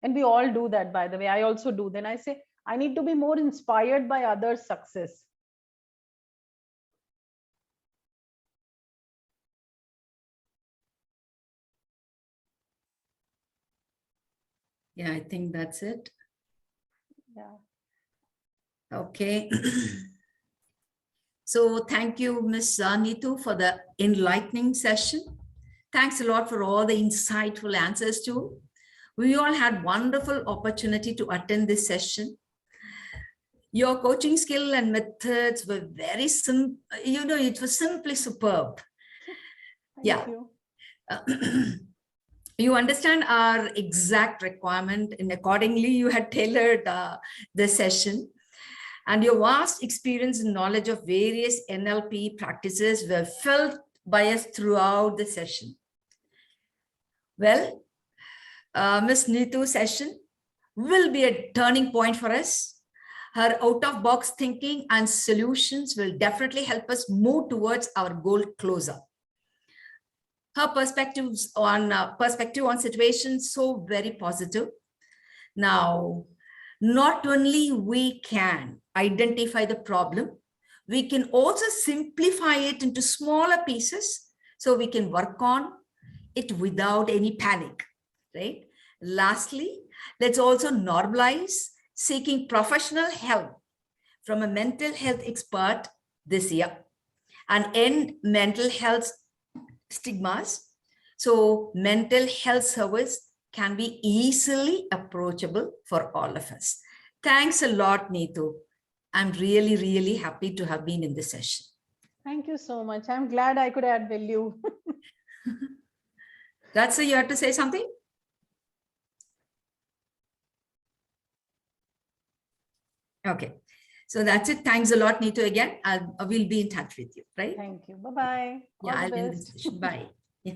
And we all do that, by the way. I also do. Then I say, I need to be more inspired by others' success. Yeah, I think that's it. Yeah. Okay. So thank you, Ms. Neetu, for the enlightening session. Thanks a lot for all the insightful answers too. We all had wonderful opportunity to attend this session. Your coaching skill and methods were very simple. You know, it was simply superb. Thank you. You understand our exact requirement, and accordingly you had tailored the session. And your vast experience and knowledge of various NLP practices were felt by us throughout the session. Well, Ms. Neetu's session will be a turning point for us. Her out-of-box thinking and solutions will definitely help us move towards our goal closer. Her perspective on situations so very positive. Now, not only we can identify the problem, we can also simplify it into smaller pieces so we can work on it without any panic, right? Lastly, let's also normalize seeking professional help from a mental health expert this year and end mental health stigmas. So mental health service can be easily approachable for all of us. Thanks a lot, Neetu. I'm really, really happy to have been in this session. Thank you so much. I'm glad I could add value. That's you have to say something? Okay. So that's it. Thanks a lot, Neetu, again. We'll be in touch with you, right? Thank you. Bye-bye. Yeah, All I'll the end this best. session. Bye. Yeah.